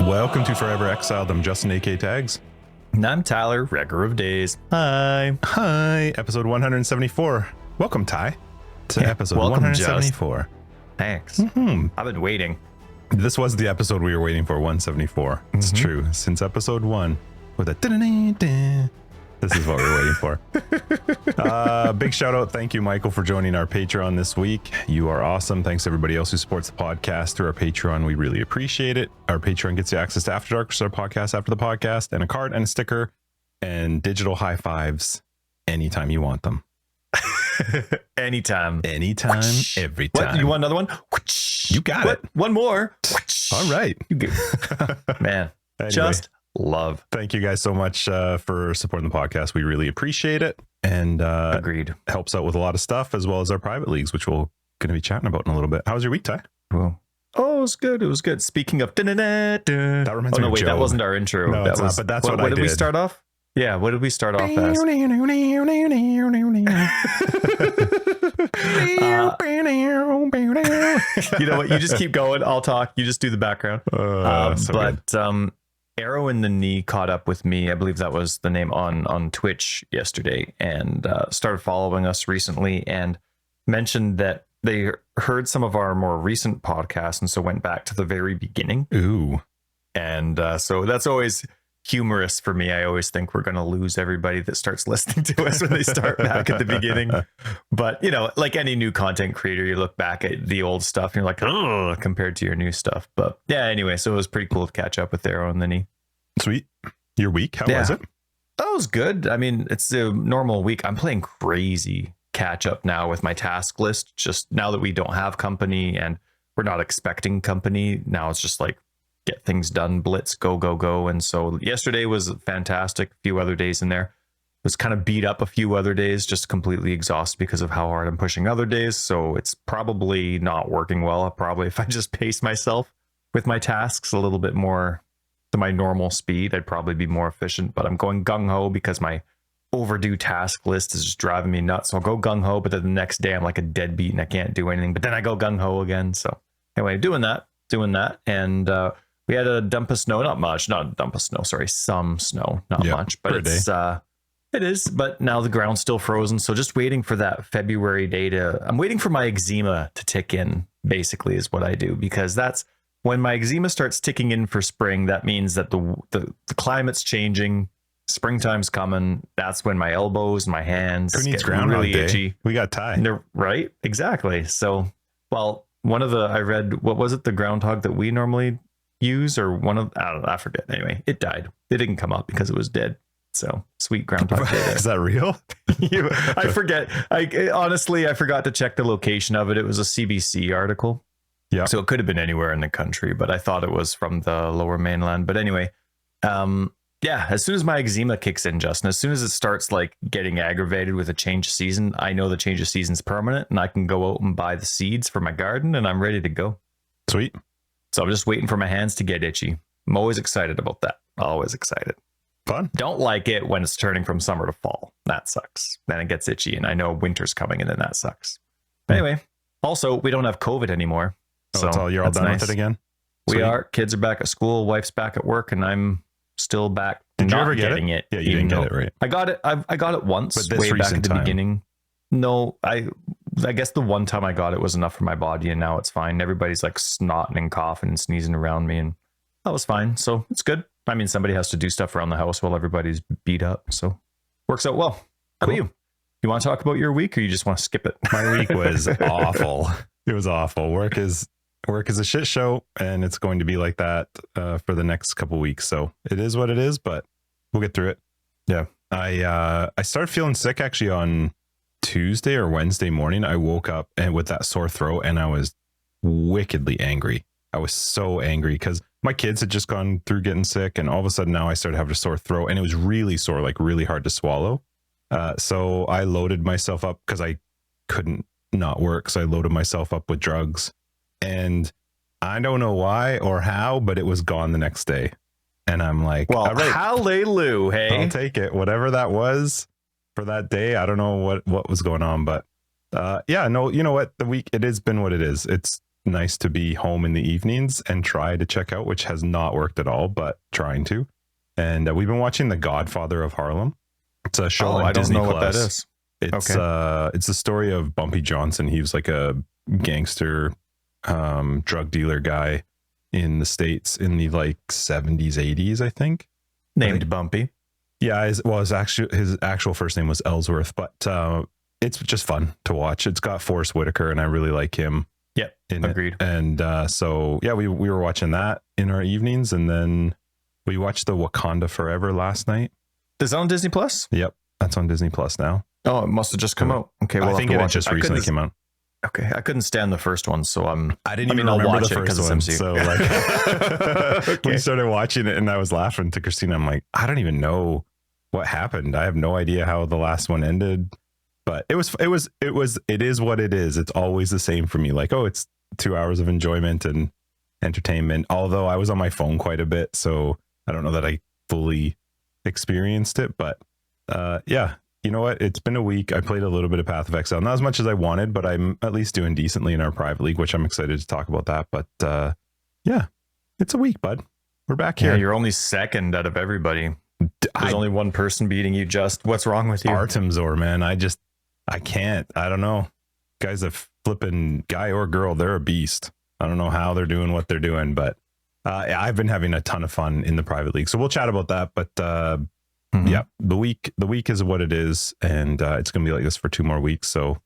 Welcome to Forever Exiled. I'm Justin, AK Tags. And I'm Tyler, Wrecker of Days. Hi. Hi. Episode 174. Welcome, Ty, to episode welcome, 174. Just. Thanks. Mm-hmm. I've been waiting. This was the episode we were waiting for, 174. It's true. Since episode 1 with a this is what we were waiting for. Big shout out. Thank you, Michael, for joining our Patreon this week. You are awesome. Thanks to everybody else who supports the podcast through our Patreon. We really appreciate it. Our Patreon gets you access to After Dark, which is our podcast after the podcast, and a card and a sticker and digital high fives anytime you want them. Anytime, every time. What? You want another one? You got it. One more. All right. Man, anyway. Just love. Thank you guys so much for supporting the podcast. We really appreciate it, and agreed, helps out with a lot of stuff, as well as our private leagues, which we're going to be chatting about in a little bit. How was your week, Ty? Well, it was good. Speaking of that reminds me of wait, Joe. that wasn't our intro. No, that it's was, not, but that's what I did. Did we start off? Yeah, what did we start off as? You know what? You just keep going. I'll talk. You just do the background. Arrow in the Knee caught up with me. I believe that was the name on Twitch yesterday, and started following us recently and mentioned that they heard some of our more recent podcasts and so went back to the very beginning. Ooh. And so that's always humorous for me. I always think we're going to lose everybody that starts listening to us when they start back at the beginning. But, you know, like any new content creator, you look back at the old stuff and you're like, oh, compared to your new stuff. But yeah, anyway, so it was pretty cool to catch up with Arrow in the Knee. Sweet. Your week, how was it? That was good. I mean, it's a normal week. I'm playing crazy catch up now with my task list. Just now that we don't have company and we're not expecting company, now it's just like, get things done, blitz, go. And so yesterday was fantastic. A few other days in there. Was kind of beat up a few other days, just completely exhausted because of how hard I'm pushing other days. So it's probably not working well. Probably if I just pace myself with my tasks a little bit more to my normal speed, I'd probably be more efficient. But I'm going gung-ho because my overdue task list is just driving me nuts. So I'll go gung-ho, but then the next day I'm like a deadbeat and I can't do anything. But then I go gung-ho again. So anyway, doing that. And we had a dump of snow, some snow, not much, but it is, but now the ground's still frozen. So just waiting for that February day I'm waiting for my eczema to tick in, basically is what I do, because that's when my eczema starts ticking in for spring. That means that the climate's changing, springtime's coming. That's when my elbows and my hands get really itchy. We got Ty. Right? Exactly. So, well, I read, what was it? The groundhog that we normally use, or one of, I don't know, I forget. Anyway, it died. It didn't come up because it was dead. So sweet groundhog day. Is that real? I forget. Honestly, I forgot to check the location of it. It was a CBC article. Yeah. So it could have been anywhere in the country, but I thought it was from the lower mainland. But anyway, yeah, as soon as my eczema kicks in, Justin, as soon as it starts like getting aggravated with a change of season, I know the change of season's permanent and I can go out and buy the seeds for my garden and I'm ready to go. Sweet. So I'm just waiting for my hands to get itchy. I'm always excited about that. Always excited. Fun. Don't like it when it's turning from summer to fall. That sucks. Then it gets itchy and I know winter's coming and then that sucks. Anyway, also, we don't have COVID anymore. So you're all done with it again? We are. Kids are back at school. Wife's back at work and I'm still back. Did you ever get it? Yeah, you didn't get it, right? I got it. I got it once, but way back at the beginning. No, I guess the one time I got it was enough for my body and now it's fine. Everybody's like snotting and coughing and sneezing around me and that was fine. So it's good. I mean, somebody has to do stuff around the house while everybody's beat up. So works out well. How about you? You want to talk about your week or you just want to skip it? My week was awful. It was awful. Work is a shit show and it's going to be like that for the next couple weeks. So it is what it is, but we'll get through it. Yeah. I started feeling sick actually on Tuesday or Wednesday morning. I woke up and with that sore throat and I was wickedly angry. I was so angry because my kids had just gone through getting sick and all of a sudden now I started having a sore throat and it was really sore, like really hard to swallow. So I loaded myself up because I couldn't not work. So I loaded myself up with drugs and I don't know why or how, but it was gone the next day. And I'm like, well, all right, hallelujah, hey, I'll take it. Whatever that was for that day. I don't know what was going on, but yeah, no, you know what? The week, it has been what it is. It's nice to be home in the evenings and try to check out, which has not worked at all, but trying to. And we've been watching The Godfather of Harlem. It's a show on Disney Plus. What that is. It's it's the story of Bumpy Johnson. He was like a gangster drug dealer guy in the States in the like 70s, 80s, I think. Named Bumpy. Yeah, his actual first name was Ellsworth, but it's just fun to watch. It's got Forrest Whitaker, and I really like him. Yep, agreed. And so yeah, we were watching that in our evenings, and then we watched the Wakanda Forever last night. Is that on Disney Plus? Yep, that's on Disney Plus now. Oh, it must have just come out. Okay, well, I think it just recently came out. Okay, I couldn't stand the first one, so I didn't even remember the first one. So like, okay. We started watching it, and I was laughing to Christina. I'm like, I don't even know what happened. I have no idea how the last one ended, but it is what it is. It's always the same for me. Like, oh, it's 2 hours of enjoyment and entertainment. Although I was on my phone quite a bit, so I don't know that I fully experienced it. But yeah. You know what? It's been a week. I played a little bit of Path of Exile, not as much as I wanted, but I'm at least doing decently in our private league, which I'm excited to talk about that. But yeah, it's a week, bud. We're back here. Yeah, you're only second out of everybody. There's only one person beating you. Just what's wrong with you? Artemzor, man. I can't. I don't know. Guy's a flipping guy or girl. They're a beast. I don't know how they're doing what they're doing, but I've been having a ton of fun in the private league. So we'll chat about that. But yeah, the week is what it is, and it's gonna be like this for 2 more weeks. So,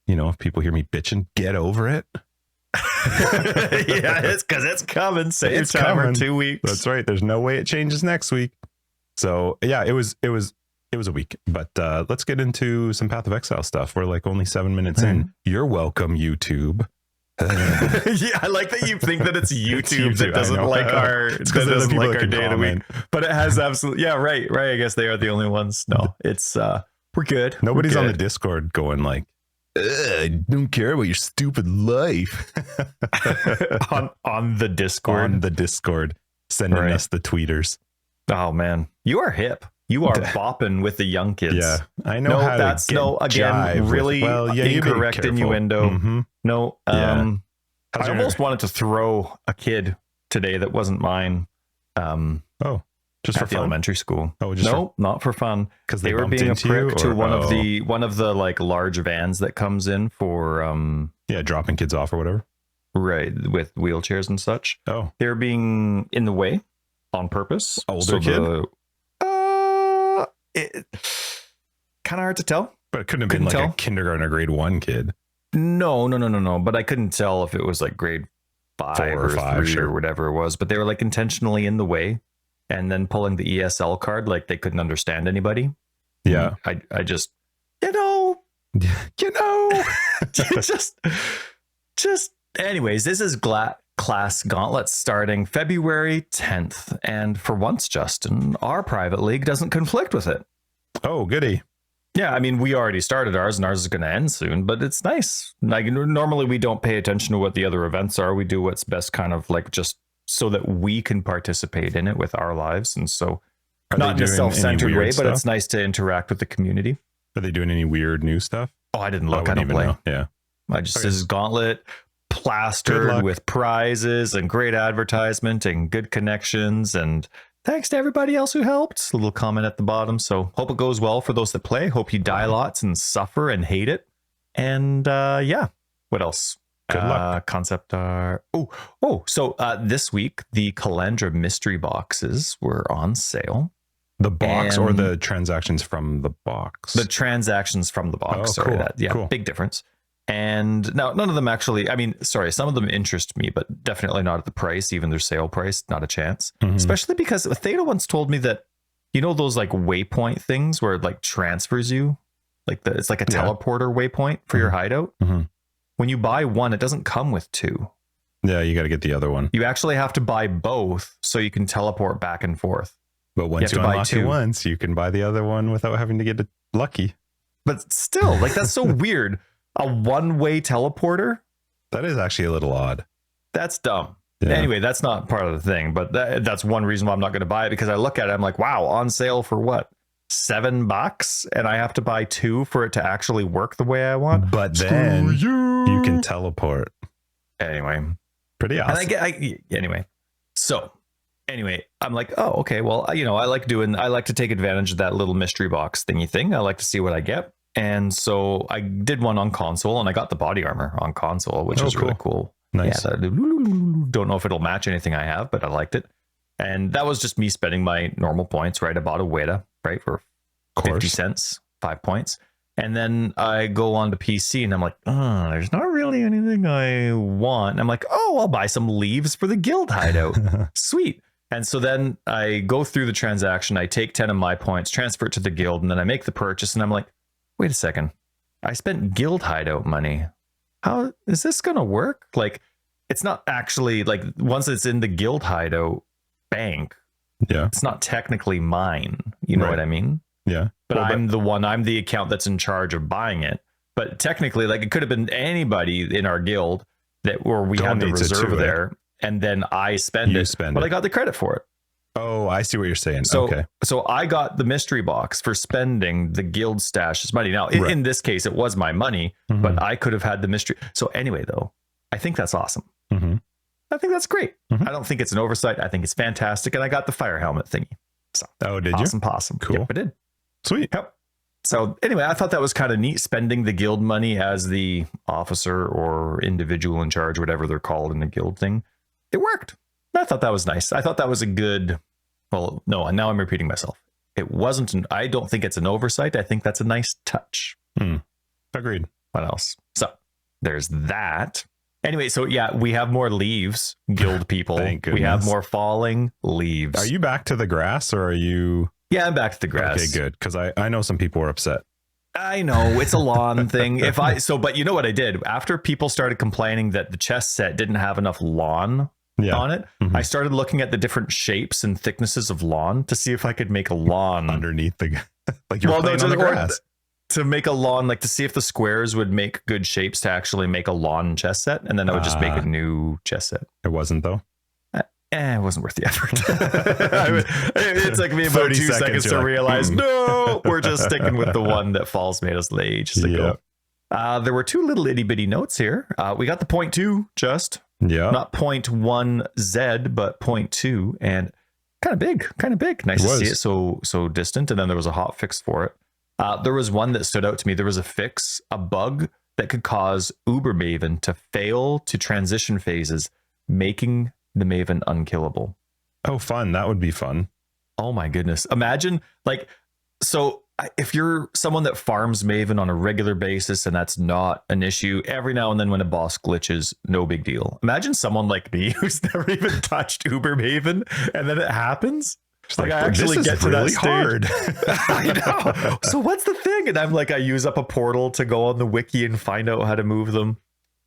you know, if people hear me bitching, get over it. Yeah, it's because it's coming. Say it's coming. 2 weeks. That's right. There's no way it changes next week. So yeah, it was a week. But let's get into some Path of Exile stuff. We're like only 7 minutes in. You're welcome, YouTube. Yeah, I like that you think that it's YouTube that doesn't like our day of the week, but it has absolutely right. I guess they are the only ones. No, it's we're good. Nobody's on the Discord going like, I don't care about your stupid life. on the Discord, sending us the tweeters. Oh man, you are hip. You are bopping with the young kids. Yeah, I know how that's to again really incorrect innuendo. Mm-hmm. No, I almost wanted to throw a kid today that wasn't mine. Just for the fun? Elementary school. Oh, just not for fun. Because they were being a prick to one of the like large vans that comes in for dropping kids off or whatever. Right, with wheelchairs and such. Oh, they were being in the way on purpose. Older kid. Kind of hard to tell, but it couldn't have been like a kindergarten or grade 1 kid. No. But I couldn't tell if it was like grade 5 or 3 or whatever it was. But they were like intentionally in the way, and then pulling the ESL card like they couldn't understand anybody. Yeah, I just just anyways. This is Class Gauntlet starting February 10th. And for once, Justin, our private league doesn't conflict with it. Oh, goody. Yeah, I mean, we already started ours and ours is going to end soon, but it's nice. Like normally we don't pay attention to what the other events are. We do what's best kind of like just so that we can participate in it with our lives. And so not in a self-centered way, but it's nice to interact with the community. Are they doing any weird new stuff? Oh, I didn't look. I don't play. Know. Yeah. This is Gauntlet plastered with prizes and great advertisement and good connections, and thanks to everybody else who helped. A little comment at the bottom. So hope it goes well for those that play. Hope you die lots and suffer and hate it. And what else? Good luck. Concept art. So this week the Calandra mystery boxes were on sale. The box or the transactions from the box? The transactions from the box. Oh, cool. Cool. Big difference. And now none of them actually, some of them interest me, but definitely not at the price, even their sale price, not a chance. Mm-hmm. Especially because Theta once told me that, you know, those like waypoint things where it like transfers you, like it's like a teleporter waypoint for your hideout. Mm-hmm. When you buy one, it doesn't come with 2. Yeah, you got to get the other one. You actually have to buy both so you can teleport back and forth. But once you unlock it once, you can buy the other one without having to get it lucky. But still, like that's so weird. A one-way teleporter? That is actually a little odd. That's dumb. Yeah. Anyway, that's not part of the thing, but that's one reason why I'm not going to buy it, because I look at it, I'm like, wow, on sale for what? $7? And I have to buy 2 for it to actually work the way I want? But then you can teleport. Anyway, Pretty awesome. And anyway, I'm like, oh, okay. Well, I like to take advantage of that little mystery box thingy thing. I like to see what I get. And so I did one on console, and I got the body armor on console, which was really cool. Nice. Yeah, don't know if it'll match anything I have, but I liked it. And that was just me spending my normal points, right? I bought a Weta, right, for 50 cents, 5 points. And then I go on to PC, and I'm like, oh, there's not really anything I want. And I'm like, oh, I'll buy some leaves for the guild hideout. Sweet. And so then I go through the transaction. I take 10 of my points, transfer it to the guild, and then I make the purchase. And I'm like, wait a second. I spent guild hideout money. How is this going to work? Like, it's not actually, like, once it's in the guild hideout bank, it's not technically mine. You know what I mean? Yeah. But I'm the account that's in charge of buying it. But technically, like, it could have been anybody in our guild where we had the reserve there, and then I spend it, but I got the credit for it. Oh, I see what you're saying. So I got the mystery box for spending the guild stash's money. Now, in this case, it was my money, but I could have had the mystery. So anyway, though, I think that's awesome. I think that's great. I don't think it's an oversight. I think it's fantastic. And I got the fire helmet thingy. So, did you? Awesome. Cool. Yep, I did. Sweet. Yep. So anyway, I thought that was kind of neat, spending the guild money as the officer or individual in charge, whatever they're called in the guild thing. It worked. I thought that was nice. I thought that was a good, well, no, and now I'm repeating myself. It wasn't, I don't think it's an oversight. I think that's a nice touch. Agreed. What else? So there's that. Anyway, so yeah, we have more leaves, guild people. Thank goodness. We have more falling leaves. Are you back to the grass, or are you? Yeah, I'm back to the grass. Okay, good. Because I know some people were upset. I know it's a lawn thing. But you know what I did? After people started complaining that the chess set didn't have enough lawn on it, I started looking at the different shapes and thicknesses of lawn to see if I could make a lawn underneath the, like you're playing on the grass. To make a lawn, like to see if the squares would make good shapes to actually make a lawn chess set, and then I would just make a new chess set. It wasn't though. It wasn't worth the effort. It took me about 2 seconds to realize, no, we're just sticking with the one that Falls made us ages ago. There were 2 little itty bitty notes here. We got the 0.2 just. Yeah. Not 0.1 Z, but 0.2. And kind of big. Nice to see it so distant. And then there was a hot fix for it. There was one that stood out to me. There was a bug that could cause Uber Maven to fail to transition phases, making the Maven unkillable. Oh, fun. That would be fun. Oh my goodness. Imagine, if you're someone that farms Maven on a regular basis and that's not an issue, every now and then when a boss glitches, no big deal. Imagine someone like me who's never even touched Uber Maven and then it happens. Like I actually get to really that hard. I know. So what's the thing? And I'm like, I use up a portal to go on the wiki and find out how to move them.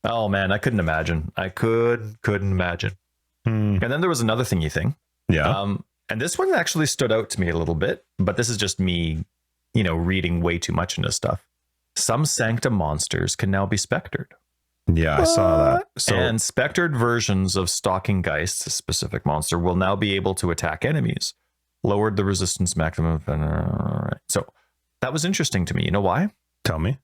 Oh man, I couldn't imagine. I couldn't imagine. And then there was another thingy thing. Yeah. And this one actually stood out to me a little bit, but this is just me, reading way too much into stuff. Some Sanctum monsters can now be spectered. Yeah, I saw that. And spectered versions of Stalking Geist, a specific monster, will now be able to attack enemies. Lowered the resistance maximum. So that was interesting to me. You know why? Tell me.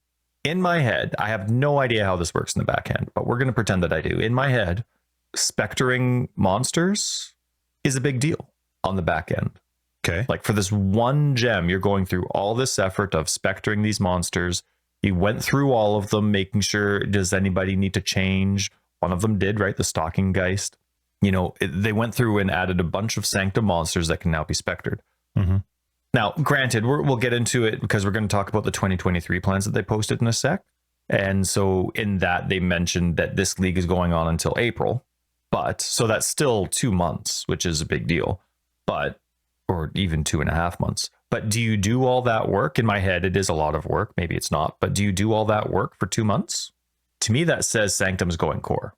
In my head, I have no idea how this works in the back end, but we're going to pretend that I do. In my head, spectering monsters is a big deal on the back end. Okay. Like for this one gem, you're going through all this effort of spectering these monsters. You went through all of them, making sure, does anybody need to change? One of them did, right? The Stalking Geist. They went through and added a bunch of Sanctum monsters that can now be spectered. Now, granted, we'll get into it because we're going to talk about the 2023 plans that they posted in a sec. And so in that, they mentioned that this league is going on until April. So that's still 2 months, which is a big deal. Or even 2.5 months. But do you do all that work? In my head, it is a lot of work. Maybe it's not. But do you do all that work for 2 months? To me, that says Sanctum's going core.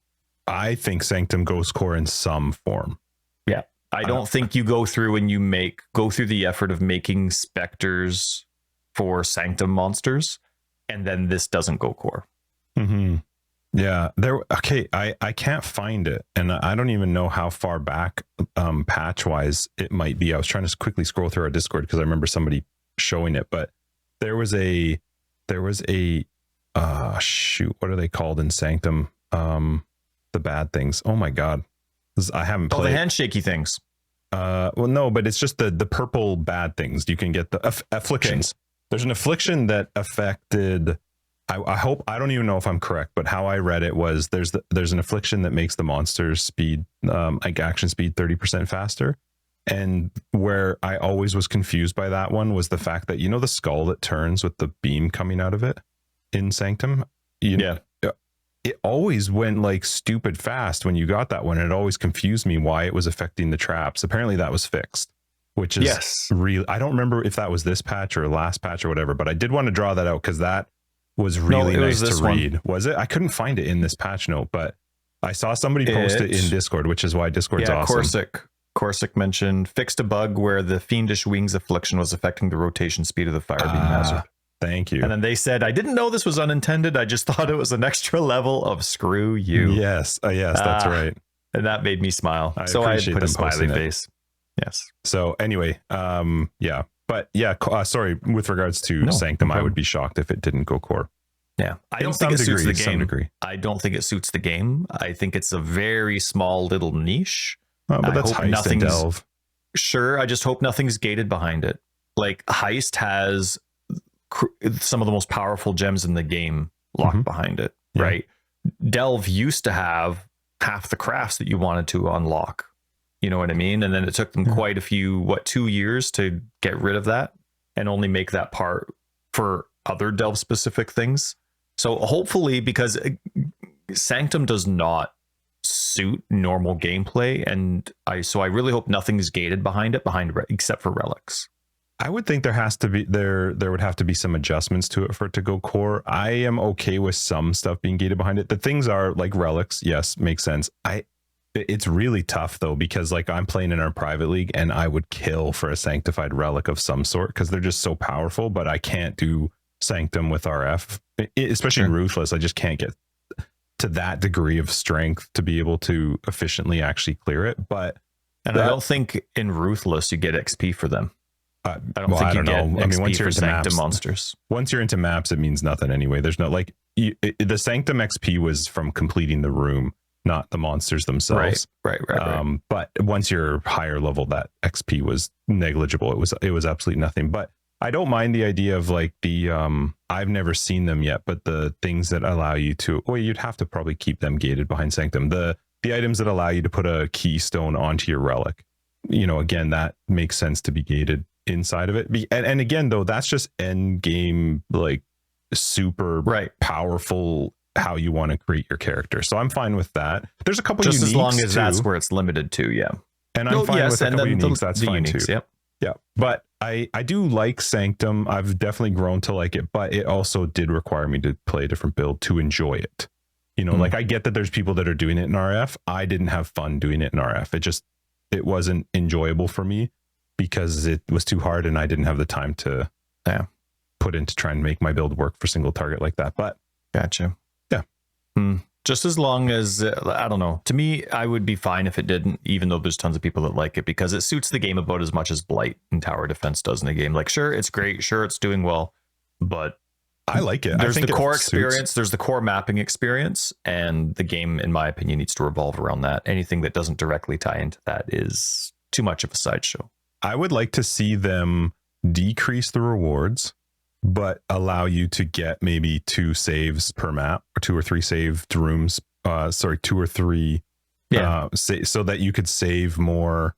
I think Sanctum goes core in some form. Yeah. I don't think you go through and go through the effort of making specters for Sanctum monsters, and then this doesn't go core. Yeah. I can't find it, and I don't even know how far back patch wise it might be. I was trying to quickly scroll through our Discord because I remember somebody showing it, but there was a shoot, what are they called in Sanctum? The the bad things? Oh my god, I haven't played. The handshaky things. Well, no, but it's just the purple bad things. You can get the afflictions. Okay. There's an affliction that affected. I hope, I don't even know if I'm correct, but how I read it was there's an affliction that makes the monster's speed, like action speed, 30% faster. And where I always was confused by that one was the fact that, the skull that turns with the beam coming out of it in Sanctum. It always went like stupid fast when you got that one. It always confused me why it was affecting the traps. Apparently that was fixed, which is real. I don't remember if that was this patch or last patch or whatever, but I did want to draw that out because that was really nice to read. Was it? I couldn't find it in this patch note, but I saw somebody post it in Discord, which is why Discord's awesome. Corsic mentioned fixed a bug where the fiendish wings affliction was affecting the rotation speed of the fire beam hazard. Thank you. And then they said, I didn't know this was unintended. I just thought it was an extra level of screw you. Yes, that's right. And that made me smile. So I put a smiley face. Yes. So anyway, yeah. But yeah, sorry, with regards to Sanctum, I would be shocked if it didn't go core. Yeah. I don't think it suits the game. I don't think it suits the game. I think it's a very small little niche. But that's Heist and Delve. Sure, I just hope nothing's gated behind it. Like Heist has some of the most powerful gems in the game locked behind it, right? Delve used to have half the crafts that you wanted to unlock. You know what I mean? And then it took them quite a few, 2 years to get rid of that and only make that part for other Delve specific things. So hopefully, because Sanctum does not suit normal gameplay, and I really hope nothing's gated behind except for relics. I would think there would have to be some adjustments to it for it to go core. I am okay with some stuff being gated behind it. The things are like relics, yes, makes sense. It's really tough though, because like I'm playing in our private league and I would kill for a sanctified relic of some sort because they're just so powerful, but I can't do Sanctum with RF, especially Ruthless. I just can't get to that degree of strength to be able to efficiently actually clear it. I don't think in Ruthless you get XP for them. I don't think you get XP. I mean, once you're into Sanctum monsters, once you're into maps, it means nothing anyway. There's no the Sanctum XP was from completing the room, not the monsters themselves. Right. But once you're higher level, that XP was negligible. It was absolutely nothing. But I don't mind the idea of like the I've never seen them yet, but the things that allow you to, you'd have to probably keep them gated behind Sanctum. The items that allow you to put a keystone onto your relic, again, that makes sense to be gated inside of it. And again, though, that's just end game, like super powerful how you want to create your character. So I'm fine with that. There's a couple just uniques as long as that's where it's limited to. Yeah. And I'm fine with a couple uniques. That's fine uniques, too. Yep. Yeah. But I do like Sanctum. I've definitely grown to like it, but it also did require me to play a different build to enjoy it. Like I get that there's people that are doing it in RF. I didn't have fun doing it in RF. It wasn't enjoyable for me because it was too hard and I didn't have the time to put in to try and make my build work for single target like that. But gotcha. Yeah. Just as long as, I don't know, to me, I would be fine if it didn't, even though there's tons of people that like it, because it suits the game about as much as Blight and Tower Defense does in the game. Like, sure, it's great. Sure, it's doing well, but I like it. There's the core experience. There's the core mapping experience, and the game, in my opinion, needs to revolve around that. Anything that doesn't directly tie into that is too much of a sideshow. I would like to see them decrease the rewards, but allow you to get maybe 2 saves per map or 2 or 3 saved rooms. 2 or 3. So that you could save more.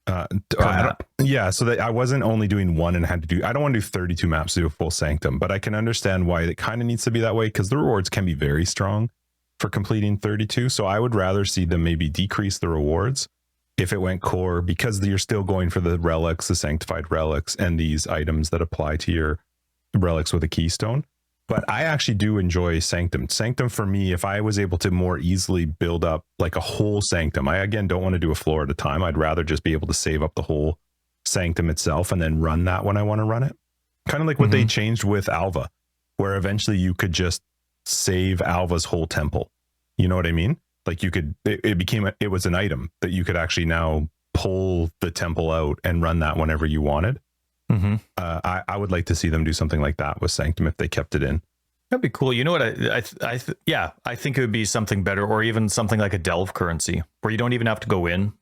So that I wasn't only doing one and had to do. I don't want to do 32 maps to do a full Sanctum, but I can understand why it kind of needs to be that way because the rewards can be very strong for completing 32. So I would rather see them maybe decrease the rewards if it went core, because you're still going for the relics, the sanctified relics, and these items that apply to your relics with a keystone. But I actually do enjoy Sanctum. Sanctum for me, if I was able to more easily build up like a whole Sanctum, I again don't want to do a floor at a time. I'd rather just be able to save up the whole Sanctum itself and then run that when I want to run it. Kind of like what they changed with Alva, where eventually you could just save Alva's whole temple. You know what I mean? Like you could, it was an item that you could actually now pull the temple out and run that whenever you wanted. I would like to see them do something like that with Sanctum if they kept it in. That'd be cool. You know what? I think it would be something better, or even something like a delve currency, where you don't even have to go in.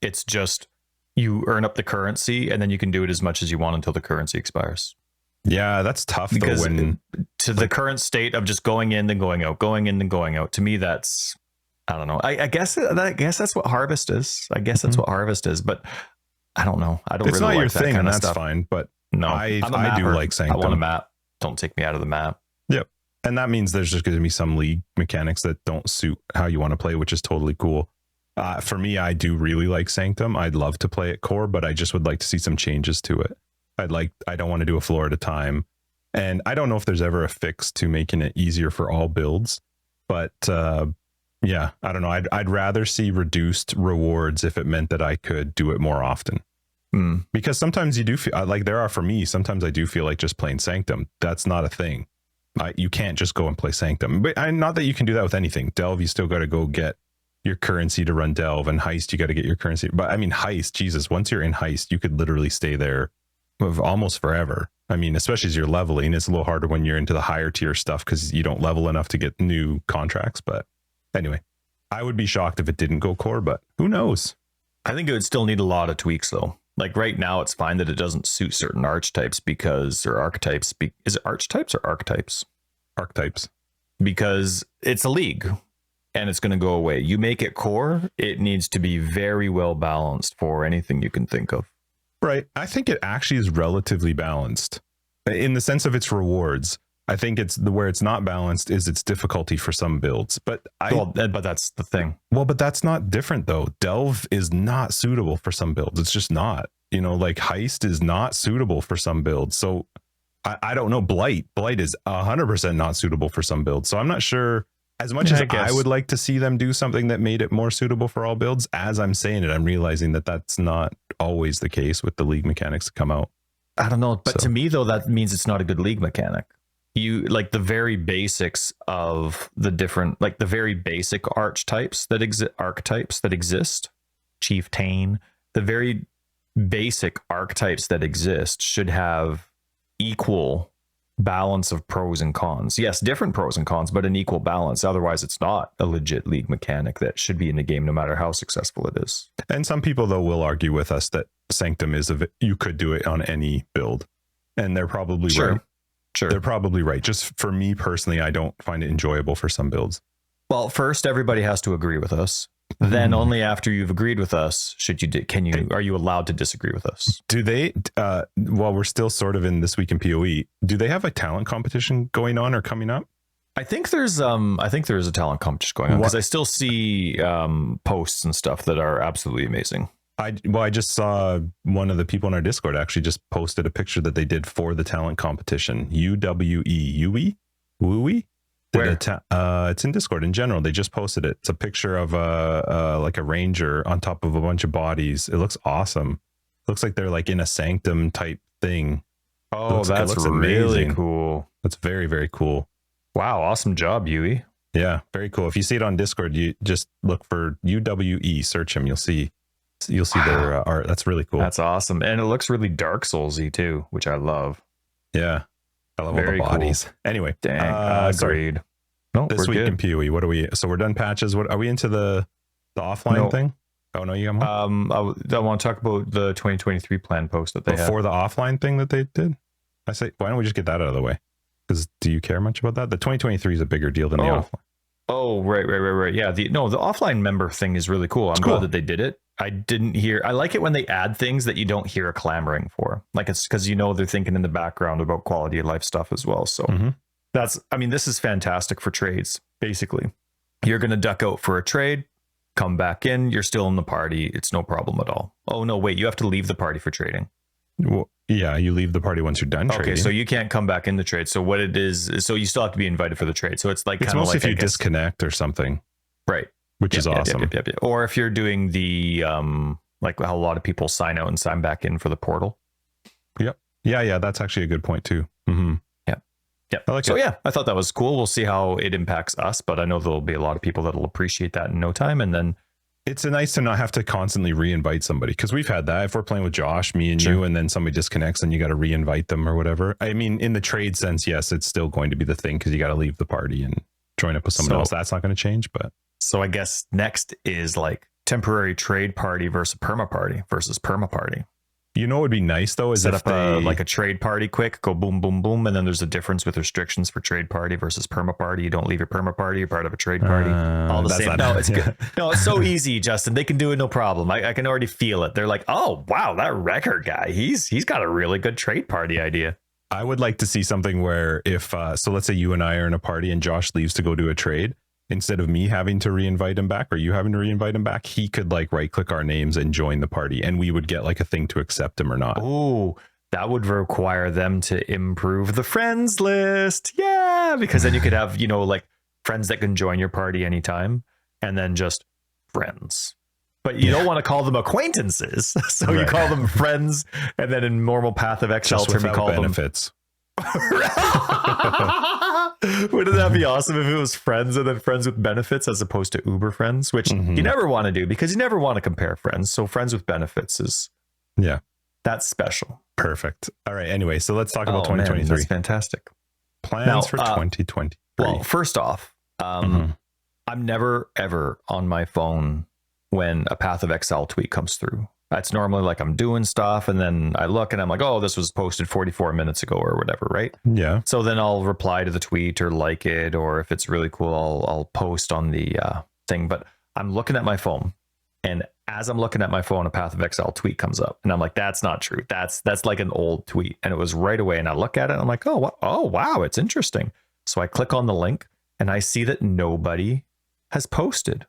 It's just you earn up the currency, and then you can do it as much as you want until the currency expires. Yeah, that's tough Because though. The current state of just going in then going out, going in then going out. To me, that's, I don't know. I guess that's what Harvest is. I guess that's what Harvest is. But I don't know. I don't. It's really not like your that thing, kind and of that's stuff. fine. But No, I do like Sanctum. I want a map. Don't take me out of the map. Yep. And that means there's just going to be some league mechanics that don't suit how you want to play, which is totally cool. For me, I do really like Sanctum. I'd love to play it core, but I just would like to see some changes to it. I don't want to do a floor at a time. And I don't know if there's ever a fix to making it easier for all builds, but yeah, I don't know. I'd rather see reduced rewards if it meant that I could do it more often. Because sometimes you do feel like sometimes I do feel like just playing Sanctum. That's not a thing. You can't just go and play Sanctum, but not that you can do that with anything. Delve, you still got to go get your currency to run Delve, and Heist, you got to get your currency. But I mean, Heist, Jesus, once you're in Heist, you could literally stay there almost forever. I mean, especially as you're leveling, it's a little harder when you're into the higher tier stuff because you don't level enough to get new contracts. But anyway, I would be shocked if it didn't go core, but who knows? I think it would still need a lot of tweaks though. Like right now, it's fine that it doesn't suit certain archetypes is it archetypes or archetypes? Archetypes. Because it's a league and it's going to go away. You make it core, it needs to be very well balanced for anything you can think of. Right. I think it actually is relatively balanced in the sense of its rewards. I think where it's not balanced is its difficulty for some builds. But that's the thing. Well, but that's not different though. Delve is not suitable for some builds. It's just not. Like Heist is not suitable for some builds. So I don't know. Blight is 100% not suitable for some builds. So I'm not sure. As much as I would like to see them do something that made it more suitable for all builds, as I'm saying it, I'm realizing that that's not always the case with the league mechanics that come out. I don't know. But to me, though, that means it's not a good league mechanic. You like the very basics of the different, like the very basic archetypes that exist, Chieftain, the very basic archetypes that exist should have equal balance of pros and cons. Yes, different pros and cons, but an equal balance. Otherwise, it's not a legit league mechanic that should be in the game, no matter how successful it is. And some people, though, will argue with us that Sanctum you could do it on any build. And they're probably right. Sure. They're probably right. Just for me personally, I don't find it enjoyable for some builds. Well, first, everybody has to agree with us. Then only after you've agreed with us are you allowed to disagree with us? Do they, while we're still sort of in This Week in PoE, do they have a talent competition going on or coming up? I think there's a talent competition going on because I still see posts and stuff that are absolutely amazing. I just saw one of the people in our Discord actually just posted a picture that they did for the talent competition. UWE? Where? It's in Discord in general. They just posted it. It's a picture of like a ranger on top of a bunch of bodies. It looks awesome. Looks like they're like in a Sanctum type thing. Oh, that's really amazing. Cool. That's very, very cool. Wow, awesome job, Yui. Yeah, very cool. If you see it on Discord, you just look for UWE, search him. You'll see their art. That's really cool. That's awesome. And it looks really Dark Soulsy too, which I love. Yeah. I love all the bodies. Cool. Anyway, agreed. No, this week in PoE, what are we? So we're done patches. What are we into the offline thing? Oh no, you got more? I want to talk about the 2023 plan post that they had. Before the offline thing that they did. I say, why don't we just get that out of the way? Because do you care much about that? The 2023 is a bigger deal than the offline. Oh, right. Yeah, the offline member thing is really cool. I'm glad that they did it. I like it when they add things that you don't hear a clamoring for. Like it's because they're thinking in the background about quality of life stuff as well. So this is fantastic for trades. Basically, you're going to duck out for a trade, come back in, you're still in the party. It's no problem at all. Oh no, wait, you have to leave the party for trading. Well, yeah, you leave the party once you're done trading. Okay, so you can't come back in the trade. So what it is so you still have to be invited for the trade. So it's like it's mostly if you disconnect or something. Right. Which is awesome. Yep. Or if you're doing the like how a lot of people sign out and sign back in for the portal. Yep. Yeah, that's actually a good point too. Mm-hmm. Yeah. I thought that was cool. We'll see how it impacts us, but I know there'll be a lot of people that'll appreciate that in no time. And then it's nice to not have to constantly re-invite somebody, because we've had that. If we're playing with Josh, me and you, and then somebody disconnects and you got to re-invite them or whatever. I mean, in the trade sense, yes, it's still going to be the thing, because you got to leave the party and join up with someone else. That's not going to change. But so I guess next is like temporary trade party versus perma party. You know what would be nice though is set up like a trade party quick, go boom, boom, boom, and then there's a difference with restrictions for trade party versus perma party. You don't leave your perma party, you're part of a trade party. All the same. No, it's good. No, it's so easy, Justin. They can do it no problem. I can already feel it. They're like, oh wow, that Wrecker guy, he's got a really good trade party idea. I would like to see something where if so let's say you and I are in a party and Josh leaves to go do a trade. Instead of me having to re-invite him back or you having to re-invite him back, he could like right click our names and join the party, and we would get like a thing to accept him or not. Oh, that would require them to improve the friends list. Yeah, because then you could have, like friends that can join your party anytime, and then just friends. But you don't want to call them acquaintances. So you call them friends, and then in normal Path of Exile term, you call benefits. Wouldn't that be awesome if it was friends and then friends with benefits as opposed to Uber friends, which you never want to do because you never want to compare friends. So friends with benefits is that's special. Perfect. All right. Anyway, so let's talk about 2023. Man, that's fantastic. Plans for 2023. Well, first off, I'm never ever on my phone when a Path of Exile tweet comes through. That's normally like I'm doing stuff and then I look and I'm like, oh, this was posted 44 minutes ago or whatever, right? Yeah. So then I'll reply to the tweet or like it, or if it's really cool, I'll post on the thing. But I'm looking at my phone, and as I'm looking at my phone, a Path of Exile tweet comes up, and I'm like, that's not true. That's like an old tweet, and it was right away. And I look at it, and I'm like, oh wow, it's interesting. So I click on the link, and I see that nobody has posted.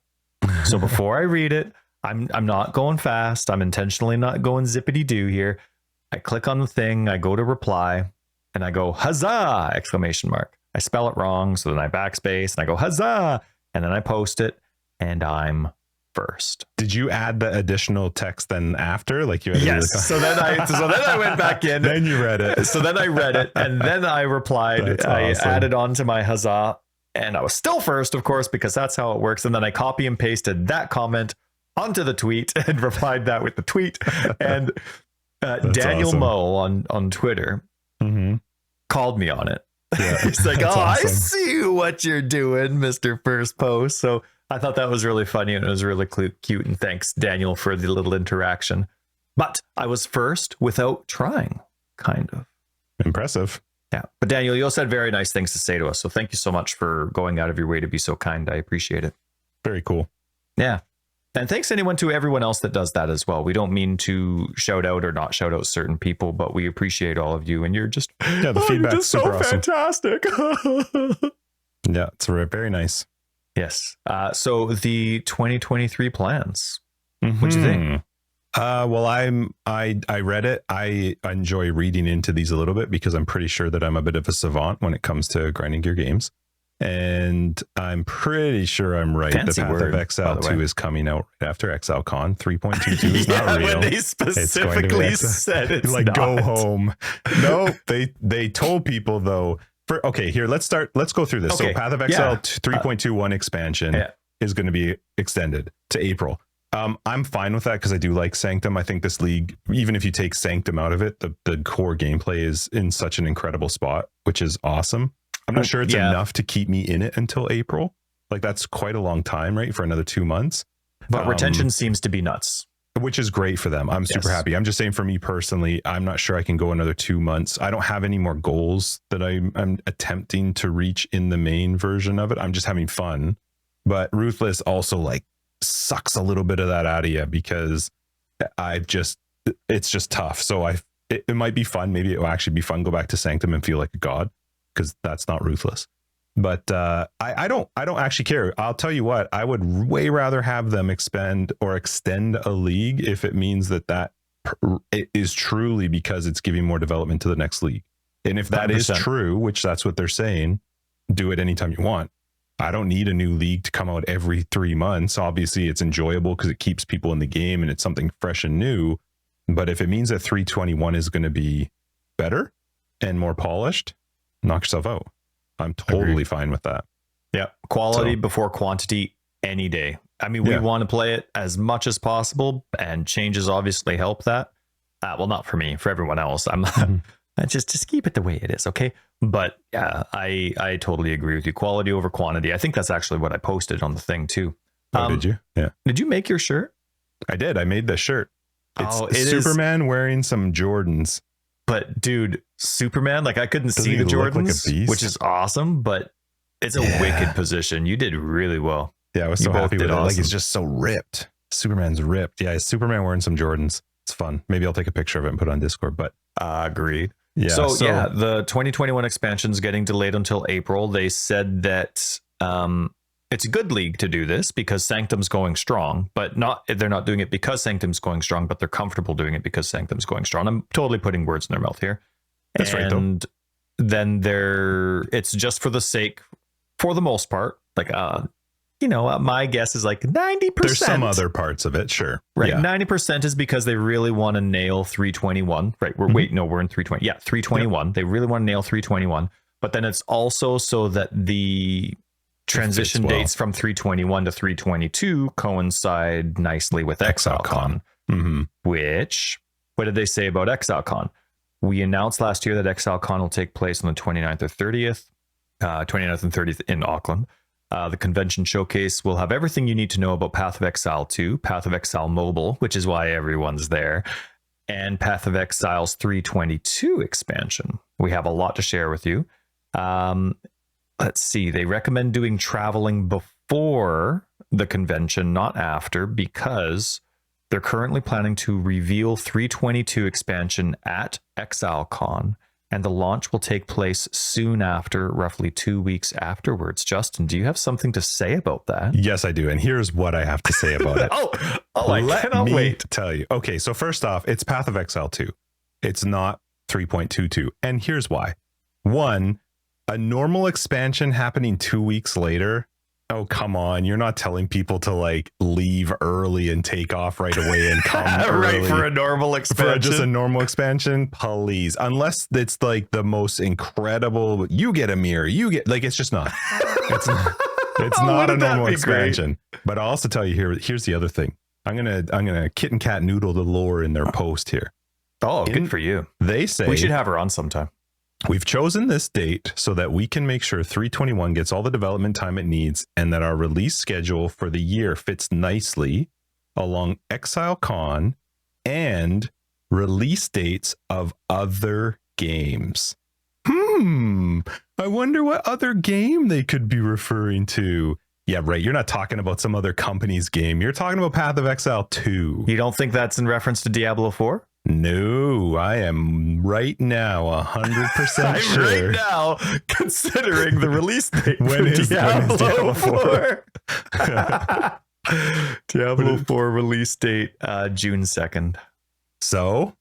So before I read it, I'm not going fast. I'm intentionally not going zippity doo here. I click on the thing. I go to reply and I go, huzzah! Exclamation mark. I spell it wrong. So then I backspace and I go, huzzah! And then I post it and I'm first. Did you add the additional text then after? Like you had yes. So then I went back in. Then you read it. So then I read it and then I replied. That's awesome. I added on to my huzzah and I was still first, of course, because that's how it works. And then I copy and pasted that comment onto the tweet and replied that with the tweet. And Daniel awesome. Moe on Twitter called me on it. Yeah, He's like, awesome. I see what you're doing, Mr. First Post. So I thought that was really funny and it was really cute. And thanks, Daniel, for the little interaction. But I was first without trying, kind of. Impressive. Yeah. But Daniel, you also had very nice things to say to us. So thank you so much for going out of your way to be so kind. I appreciate it. Very cool. Yeah. And thanks to everyone else that does that as well. We don't mean to shout out or not shout out certain people, but we appreciate all of you. And you're just, the feedback's super awesome. Fantastic. Yeah, it's very nice. Yes. So the 2023 plans. What'd you think? Well, I read it. I enjoy reading into these a little bit because I'm pretty sure that I'm a bit of a savant when it comes to grinding gear games. And I'm pretty sure I'm right. Fancy the Path word, of Exile 2 is coming out right after ExileCon. 3.22 is not real. When they specifically said it's like not. Go home. No, they told people though. Here, let's go through this. Okay. So Path of Exile 3.21 expansion is going to be extended to April. I'm fine with that because I do like Sanctum. I think this league, even if you take Sanctum out of it, the core gameplay is in such an incredible spot, which is awesome. I'm not sure it's enough to keep me in it until April. Like that's quite a long time, right? For another 2 months. But retention seems to be nuts. Which is great for them. I'm super happy. I'm just saying for me personally, I'm not sure I can go another 2 months. I don't have any more goals that I'm attempting to reach in the main version of it. I'm just having fun. But Ruthless also like sucks a little bit of that out of you because it's just tough. So it might be fun. Maybe it will actually be fun. Go back to Sanctum and feel like a god, because that's not Ruthless. But I don't actually care. I'll tell you what, I would way rather have them expand or extend a league if it means that it is truly because it's giving more development to the next league. And if that 100%. Is true, which that's what they're saying, do it anytime you want. I don't need a new league to come out every 3 months. Obviously, it's enjoyable because it keeps people in the game and it's something fresh and new. But if it means that 321 is going to be better and more polished, knock yourself out. I'm totally fine with that. Yeah. Quality before quantity any day. I mean, we want to play it as much as possible, and changes obviously help that. Well, not for me, for everyone else. I'm just keep it the way it is, okay? But yeah, I totally agree with you. Quality over quantity. I think that's actually what I posted on the thing too. Oh, did you? Yeah. Did you make your shirt? I did. I made the shirt. It's it Superman wearing some Jordans. But dude, Superman, like I couldn't Doesn't see he the look like a Jordans, beast? which is awesome, but it's a wicked position. You did really well. Yeah, I was You so both happy with did it. Like awesome. he's just so ripped. Superman's ripped. Yeah, it's Superman wearing some Jordans. It's fun. Maybe I'll take a picture of it and put it on Discord. But Agreed. yeah. So yeah, the 2021 expansion is getting delayed until April. They said that it's a good league to do this because Sanctum's going strong, but they're not doing it because Sanctum's going strong, but they're comfortable doing it because Sanctum's going strong. I'm totally putting words in their mouth here. That's right, though. And then it's just for the sake, for the most part, like my guess is like 90%. There's some other parts of it, sure. Right. Yeah. 90% is because they really want to nail 321. Right. We're in 320. Yeah, 321. Yep. They really want to nail 321. But then it's also so that the transition dates from 321 to 322 coincide nicely with ExileCon. Which, what did they say about ExileCon? We announced last year that ExileCon will take place on the 29th or 30th, 29th and 30th in Auckland. The convention showcase will have everything you need to know about Path of Exile 2, Path of Exile Mobile, which is why everyone's there, and Path of Exile's 322 expansion. We have a lot to share with you. Let's see. They recommend doing traveling before the convention, not after, because they're currently planning to reveal 322 expansion at ExileCon, and the launch will take place soon after, roughly 2 weeks afterwards. Justin, do you have something to say about that? Yes, I do. And here's what I have to say about it. I cannot wait to tell you. Okay, so first off, it's Path of Exile 2. It's not 3.22. And here's why. One, a normal expansion happening 2 weeks later. Oh, come on. You're not telling people to like leave early and take off right away and come right for a normal expansion. For just a normal expansion, please. Unless it's like the most incredible, you get a mirror, you get like, it's just not. It's not a normal expansion. But I'll also tell you here's the other thing. I'm gonna kit and cat noodle the lore in their post here. Oh, good for you. They say we should have her on sometime. We've chosen this date so that we can make sure 321 gets all the development time it needs and that our release schedule for the year fits nicely along ExileCon and release dates of other games. I wonder what other game they could be referring to. Yeah, right. You're not talking about some other company's game. You're talking about Path of Exile 2. You don't think that's in reference to Diablo 4? No, I am right now 100% sure. Right now, considering the release date when is Diablo 4? Diablo 4 release date, June 2nd. So,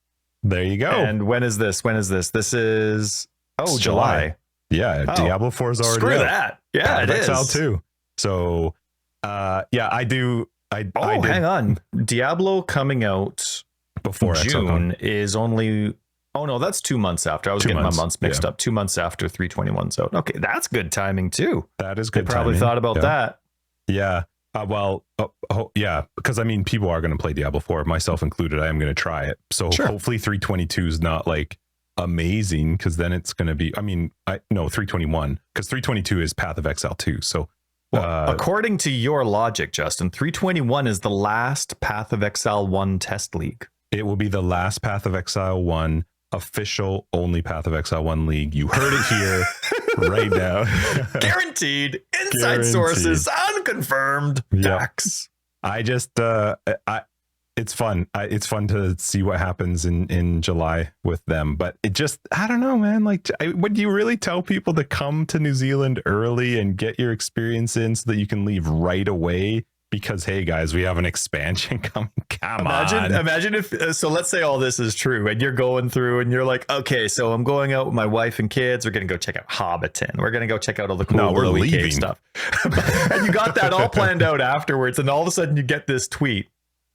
there you go. And when is this? This is July. Yeah, Diablo 4 is already Screw out. that. Yeah, it is. Exile 2. So, I do. Hang on. Diablo coming out before June is only. Oh no, that's 2 months after. I was getting my months mixed up. 2 months after 321's out. Okay, that's good timing too. That is good. They probably thought about that. Yeah. Yeah, because I mean, people are going to play Diablo 4, myself included. I am going to try it. So hopefully 322 is not like amazing, because then it's going to be. I mean, 321, because 322 is Path of Exile 2. So. According to your logic, Justin, 321 is the last Path of Exile 1 test league. It will be the last Path of Exile 1 official only Path of Exile 1 league. You heard it here right now. Guaranteed. Inside sources, unconfirmed. Facts. I just it's fun. It's fun to see what happens in July with them, but it just, I don't know, man. Like, would you really tell people to come to New Zealand early and get your experience in so that you can leave right away? Because, hey guys, we have an expansion coming. Imagine if, so let's say all this is true and you're going through and you're like, okay, so I'm going out with my wife and kids. We're going to go check out Hobbiton. We're going to go check out all the cool we're leaving cave stuff. And you got that all planned out afterwards. And all of a sudden you get this tweet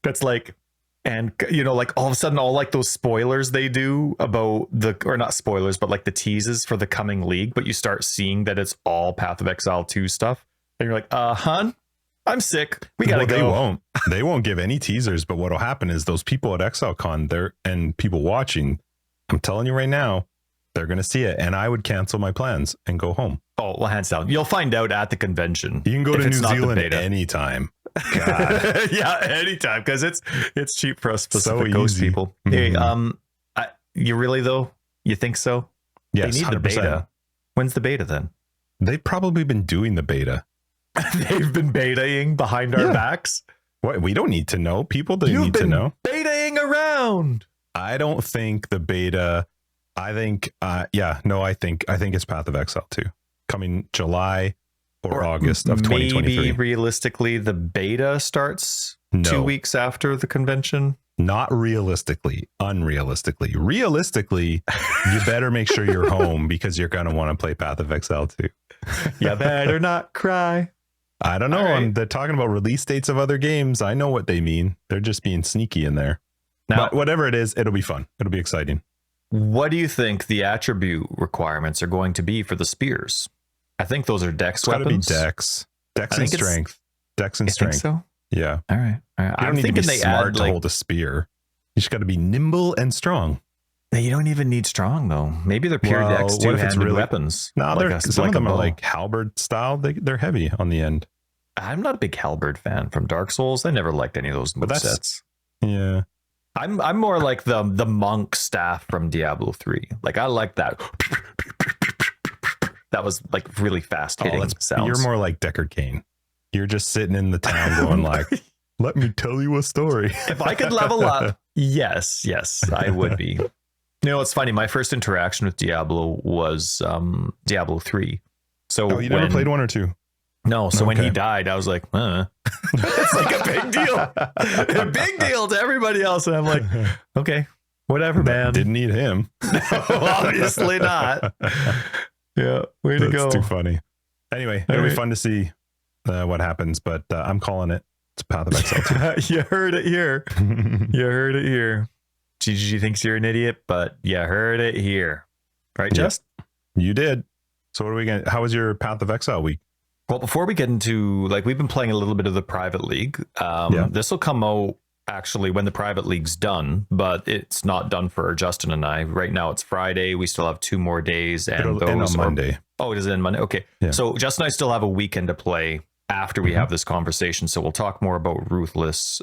that's like, and like all of a sudden all like those spoilers they do about or not spoilers, but like the teases for the coming league. But you start seeing that it's all Path of Exile 2 stuff. And you're like, hon, I'm sick. We gotta go. They won't give any teasers, but what'll happen is those people at ExileCon and people watching, I'm telling you right now, they're going to see it, and I would cancel my plans and go home. Oh, well, hands down. You'll find out at the convention. You can go to New Zealand anytime. God. Yeah, anytime, because it's cheap for us Pacific Coast people. Mm-hmm. Hey, you really though? You think so? Yes, they need 100%. The beta. When's the beta then? They've probably been doing the beta. They've been betaing behind our backs. What? We don't need to know. People don't need to know. Betaing around. I don't think the beta. I think. I think it's Path of Exile 2 coming July or August of 2023. Maybe realistically, the beta starts 2 weeks after the convention. Not realistically, unrealistically. Realistically, you better make sure you're home because you're going to want to play Path of Exile 2. You better not cry. I don't know. Right. They're talking about release dates of other games. I know what they mean. They're just being sneaky in there. Now, but whatever it is, it'll be fun. It'll be exciting. What do you think the attribute requirements are going to be for the spears? I think those are dex weapons. It's got to be dex. Dex and strength. Dex and strength. Think so? Yeah. All right. You don't need to be smart to hold a spear. You just got to be nimble and strong. You don't even need strong though. Maybe they're pure dex two-handed weapons. No, some of them are like halberd style. They're heavy on the end. I'm not a big halberd fan from Dark Souls. I never liked any of those movesets. Yeah. I'm more like the monk staff from Diablo 3. Like I like that. That was like really fast hitting sounds. You're more like Deckard Cain. You're just sitting in the town going like, let me tell you a story. If I could level up, yes, I would be. You know, it's funny. My first interaction with Diablo was Diablo 3. So you never played 1 or 2? No. So when he died, I was like, it's like a big deal. A big deal to everybody else. And I'm like, okay, whatever, man. Didn't need him. No, obviously not. Yeah, way to go. That's too funny. Anyway, it'll be fun to see what happens, but I'm calling it. It's Path of Exile 2. You heard it here. You heard it here. GG thinks you're an idiot, but you heard it here. Right, Just? You did. So what are we going to... How was your Path of Exile week? Well, before we get into... Like, we've been playing a little bit of the private league. This will come out, actually, when the private league's done, but it's not done for Justin and I. Right now, it's Friday. We still have 2 more days. And it'll end on Monday. It is in Monday? Okay. Yeah. So Justin and I still have a weekend to play after we have this conversation. So we'll talk more about Ruthless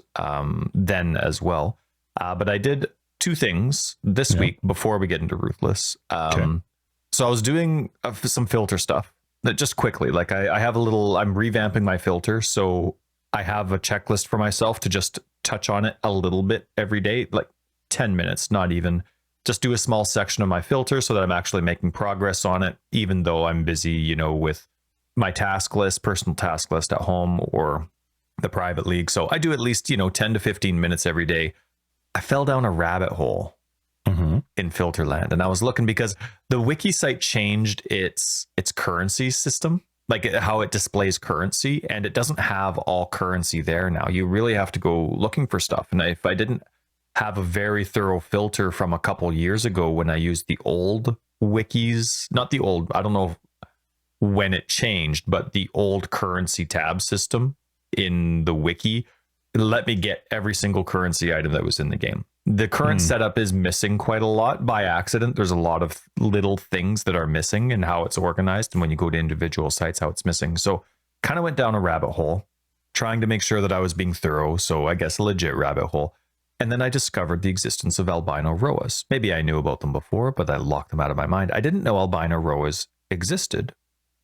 then as well. But I did 2 things this week before we get into Ruthless. So I was doing some filter stuff just quickly. Like I have I'm revamping my filter. So I have a checklist for myself to just touch on it a little bit every day, like 10 minutes, not even. Just do a small section of my filter so that I'm actually making progress on it, even though I'm busy, with my task list, personal task list at home or the private league. So I do at least, 10 to 15 minutes every day. I fell down a rabbit hole in Filterland, and I was looking because the wiki site changed its currency system, like how it displays currency, and it doesn't have all currency there now. You really have to go looking for stuff. And if I didn't have a very thorough filter from a couple years ago when I used the old wikis, not the old, I don't know when it changed, but the old currency tab system in the wiki let me get every single currency item that was in the game. The current setup is missing quite a lot by accident. There's a lot of little things that are missing and how it's organized. And when you go to individual sites, how it's missing. So kind of went down a rabbit hole trying to make sure that I was being thorough. So I guess a legit rabbit hole. And then I discovered the existence of Albino Rhoas. Maybe I knew about them before, but I locked them out of my mind. I didn't know Albino Rhoas existed.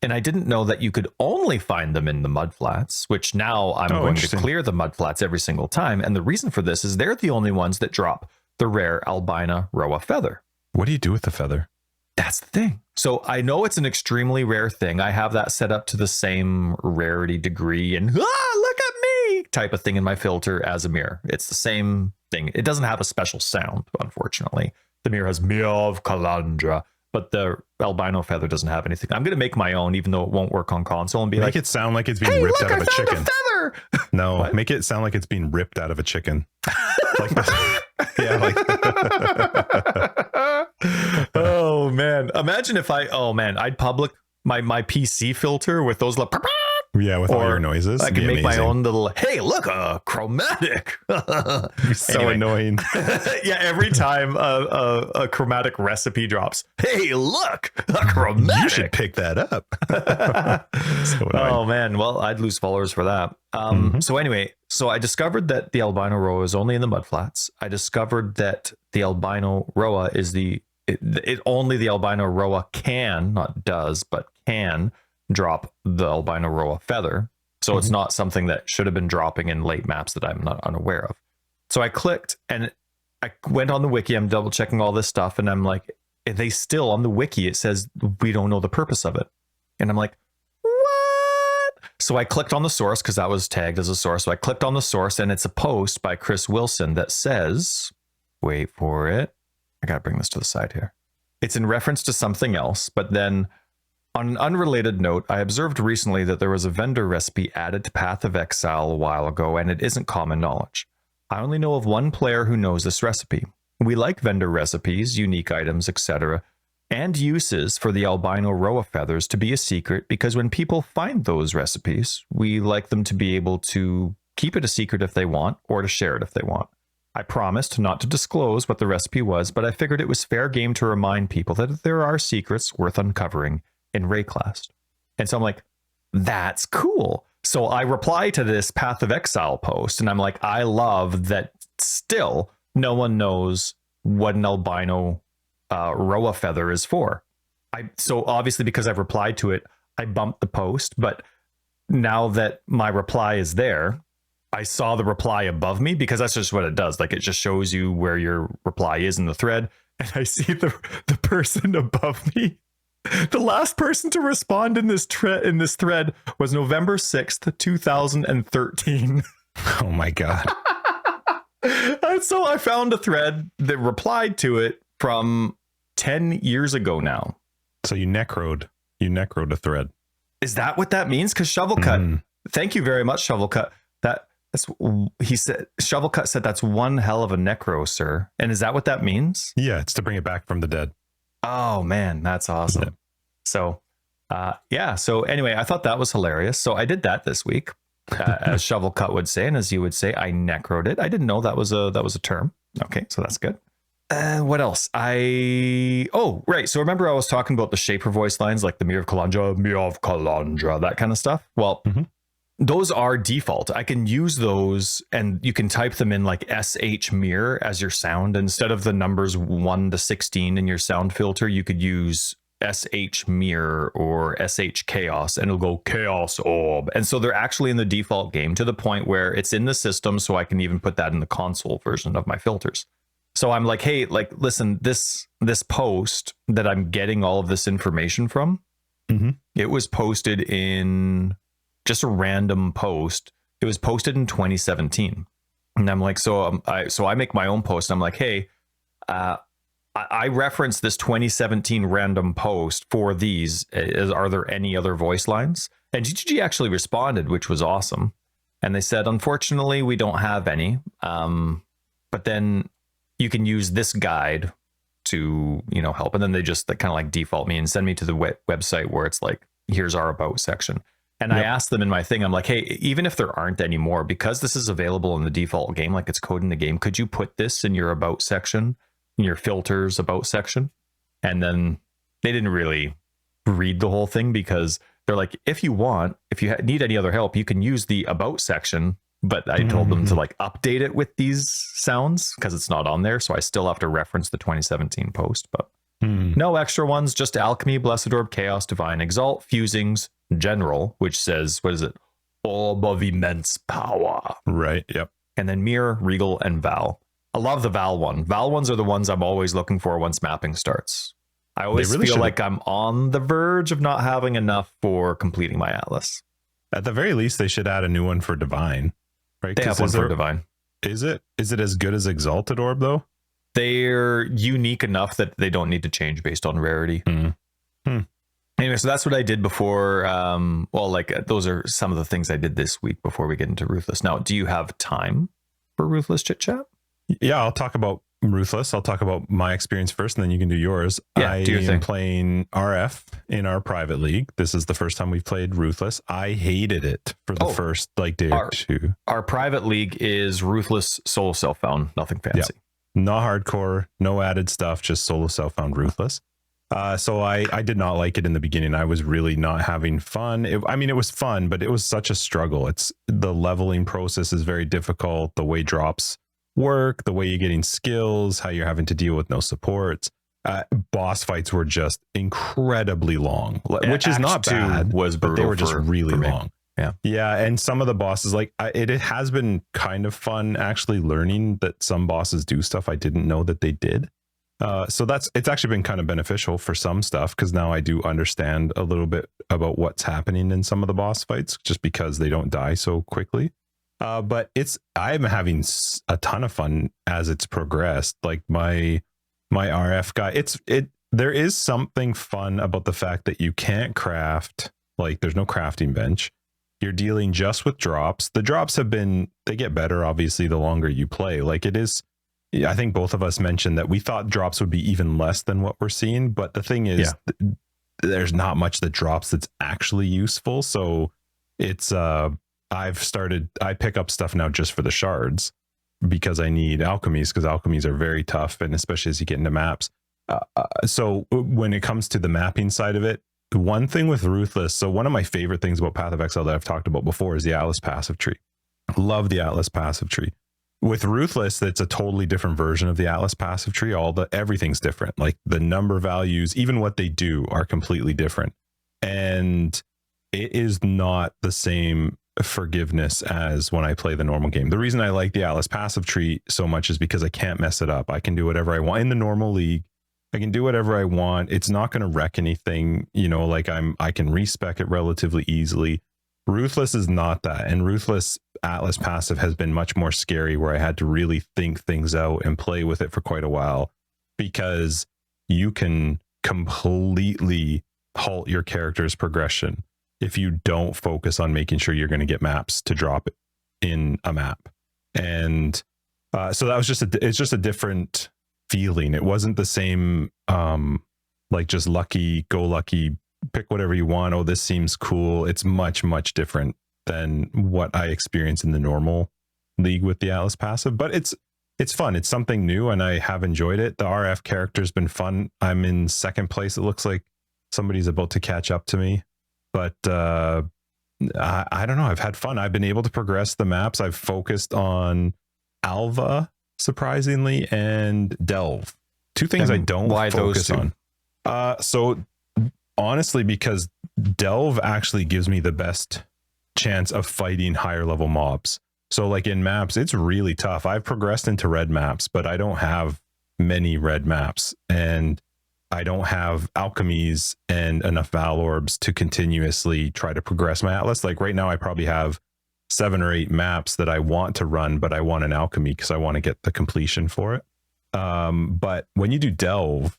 And I didn't know that you could only find them in the mudflats, which now I'm going to clear the mudflats every single time. And the reason for this is they're the only ones that drop the rare Albino Rhoa feather. What do you do with the feather? That's the thing. So I know it's an extremely rare thing. I have that set up to the same rarity degree and look at me type of thing in my filter as a mirror. It's the same thing. It doesn't have a special sound, unfortunately. The mirror has Miav Kalandra. But the albino feather doesn't have anything. I'm going to make my own, even though it won't work on console, and make it sound like it's being ripped out of a chicken. A feather! No, what? Make it sound like it's being ripped out of a chicken. Like this. Yeah, like. Oh man! Imagine if I'd public my PC filter with those like Yeah, with all your noises. I can make my own little, hey, look, chromatic. So annoying. Yeah, every time a chromatic recipe drops, hey, look, a chromatic. You should pick that up. So oh, man. Well, I'd lose followers for that. So anyway, so I discovered that the Albino Rhoa is only in the mudflats. I discovered that the Albino Rhoa is only the Albino Rhoa can, not does, but can drop the Albino Rhoa feather. So it's not something that should have been dropping in late maps that I'm not unaware of. So I clicked and I went on the wiki. I'm double checking all this stuff. And I'm like, they still on the wiki, it says, we don't know the purpose of it. And I'm like, what? So I clicked on the source because that was tagged as a source. So I clicked on the source and it's a post by Chris Wilson that says, wait for it. I got to bring this to the side here. It's in reference to something else, but then on an unrelated note, I observed recently that there was a vendor recipe added to Path of Exile a while ago, and it isn't common knowledge. I only know of one player who knows this recipe. We like vendor recipes, unique items, etc., and uses for the Albino Rhoa feathers to be a secret because when people find those recipes, we like them to be able to keep it a secret if they want, or to share it if they want. I promised not to disclose what the recipe was, but I figured it was fair game to remind people that there are secrets worth uncovering in wraeclast. And so I'm like, that's cool. So I reply to this Path of Exile post, and I'm like, I love that still no one knows what an Albino Rhoa feather is for. So obviously because I've replied to it, I bumped the post, but now that my reply is there, I saw the reply above me because that's just what it does. Like it just shows you where your reply is in the thread. And I see the person above me. The last person to respond in this thread was November 6th, 2013. Oh my God. And so I found a thread that replied to it from 10 years ago now. So you necroed a thread. Is that what that means? Because Shovelcut, thank you very much, Shovelcut. He said, Shovelcut said that's one hell of a necro, sir. And is that what that means? Yeah, it's to bring it back from the dead. Oh man, that's awesome. Yeah. So, So anyway, I thought that was hilarious. So I did that this week, as Shovelcut would say, and as you would say, I necroed it. I didn't know that was a term. Okay, so that's good. What else? Right. So remember I was talking about the shaper voice lines, like the Mir of Kalandra, that kind of stuff. Well. Those are default. I can use those and you can type them in like SH mirror as your sound. Instead of the numbers 1 to 16 in your sound filter, you could use SH mirror or SH chaos and it'll go chaos orb. And so they're actually in the default game to the point where it's in the system. So I can even put that in the console version of my filters. So I'm like, hey, like, listen, this post that I'm getting all of this information from, it was posted in just a random post. It was posted in 2017. And I'm like, so I make my own post. I'm like, hey, I reference this 2017 random post for these. Are there any other voice lines? And GGG actually responded, which was awesome. And they said, unfortunately, we don't have any. But then you can use this guide to, help. And then they just kind of like default me and send me to the website where it's like, here's our about section. And I asked them in my thing, I'm like, hey, even if there aren't any more, because this is available in the default game, like it's code in the game, could you put this in your about section, in your filters about section? And then they didn't really read the whole thing because they're like, if you need any other help, you can use the about section. But I told them to like update it with these sounds because it's not on there. So I still have to reference the 2017 post, but no extra ones, just alchemy, blessed orb, chaos, divine, exalt, fusings, general, which says, what is it? Orb of immense power. Right. Yep. And then mirror, regal, and val. I love the val one. Val ones are the ones I'm always looking for once mapping starts. I always feel like I'm on the verge of not having enough for completing my atlas. At the very least, they should add a new one for divine. Right? They have one for divine. Is it as good as exalted orb though? They're unique enough that they don't need to change based on rarity. Anyway, so that's what I did before. Those are some of the things I did this week before we get into Ruthless. Now, do you have time for Ruthless chit chat? Yeah, I'll talk about Ruthless. I'll talk about my experience first, and then you can do yours. Yeah, I do your am thing. playing RF in our private league. This is the first time we've played Ruthless. I hated it for the first day or two. Our private league is Ruthless solo self-found, nothing fancy. Not hardcore, no added stuff, just solo self-found Ruthless. So I did not like it in the beginning. I was really not having fun. It was fun, but it was such a struggle. The leveling process is very difficult. The way drops work, the way you're getting skills, how you're having to deal with no supports. Boss fights were just incredibly long, which is not bad, but they were just really long. Yeah. And some of the bosses, it has been kind of fun actually learning that some bosses do stuff I didn't know that they did. So it's actually been kind of beneficial for some stuff, because now I do understand a little bit about what's happening in some of the boss fights, just because they don't die so quickly. But I'm having a ton of fun as it's progressed. Like my RF guy, there is something fun about the fact that you can't craft, like there's no crafting bench. You're dealing just with drops. The drops they get better, obviously, the longer you play. Like it is, I think both of us mentioned that we thought drops would be even less than what we're seeing. But the thing is, there's not much that drops that's actually useful. So it's, I pick up stuff now just for the shards, because I need alchemies, because alchemies are very tough. And especially as you get into maps. So when it comes to the mapping side of it, one thing with Ruthless, so one of my favorite things about Path of Exile that I've talked about before is the Atlas passive tree. Love the Atlas passive tree. With Ruthless, it's a totally different version of the Atlas passive tree. Everything's different. Like the number values, even what they do, are completely different. And it is not the same forgiveness as when I play the normal game. The reason I like the Atlas passive tree so much is because I can't mess it up. I can do whatever I want in the normal league. I can do whatever I want. It's not going to wreck anything, I can respec it relatively easily. Ruthless is not that. And Ruthless Atlas passive has been much more scary, where I had to really think things out and play with it for quite a while, because you can completely halt your character's progression if you don't focus on making sure you're going to get maps to drop in a map. And so that was it's just a different feeling. It wasn't the same, just go lucky, pick whatever you want. Oh, this seems cool. It's much, much different than what I experience in the normal league with the Atlas passive, but it's fun. It's something new, and I have enjoyed it. The RF character's been fun. I'm in second place. It looks like somebody's about to catch up to me, but I don't know. I've had fun. I've been able to progress the maps. I've focused on Alva, surprisingly, and Delve. Two things I don't focus on. So honestly, because Delve actually gives me the best chance of fighting higher level mobs. So like in maps, it's really tough. I've progressed into red maps, but I don't have many red maps, and I don't have alchemies and enough Val orbs to continuously try to progress my Atlas. Like right now, I probably have 7 or 8 maps that I want to run, but I want an alchemy because I want to get the completion for it. But when you do Delve,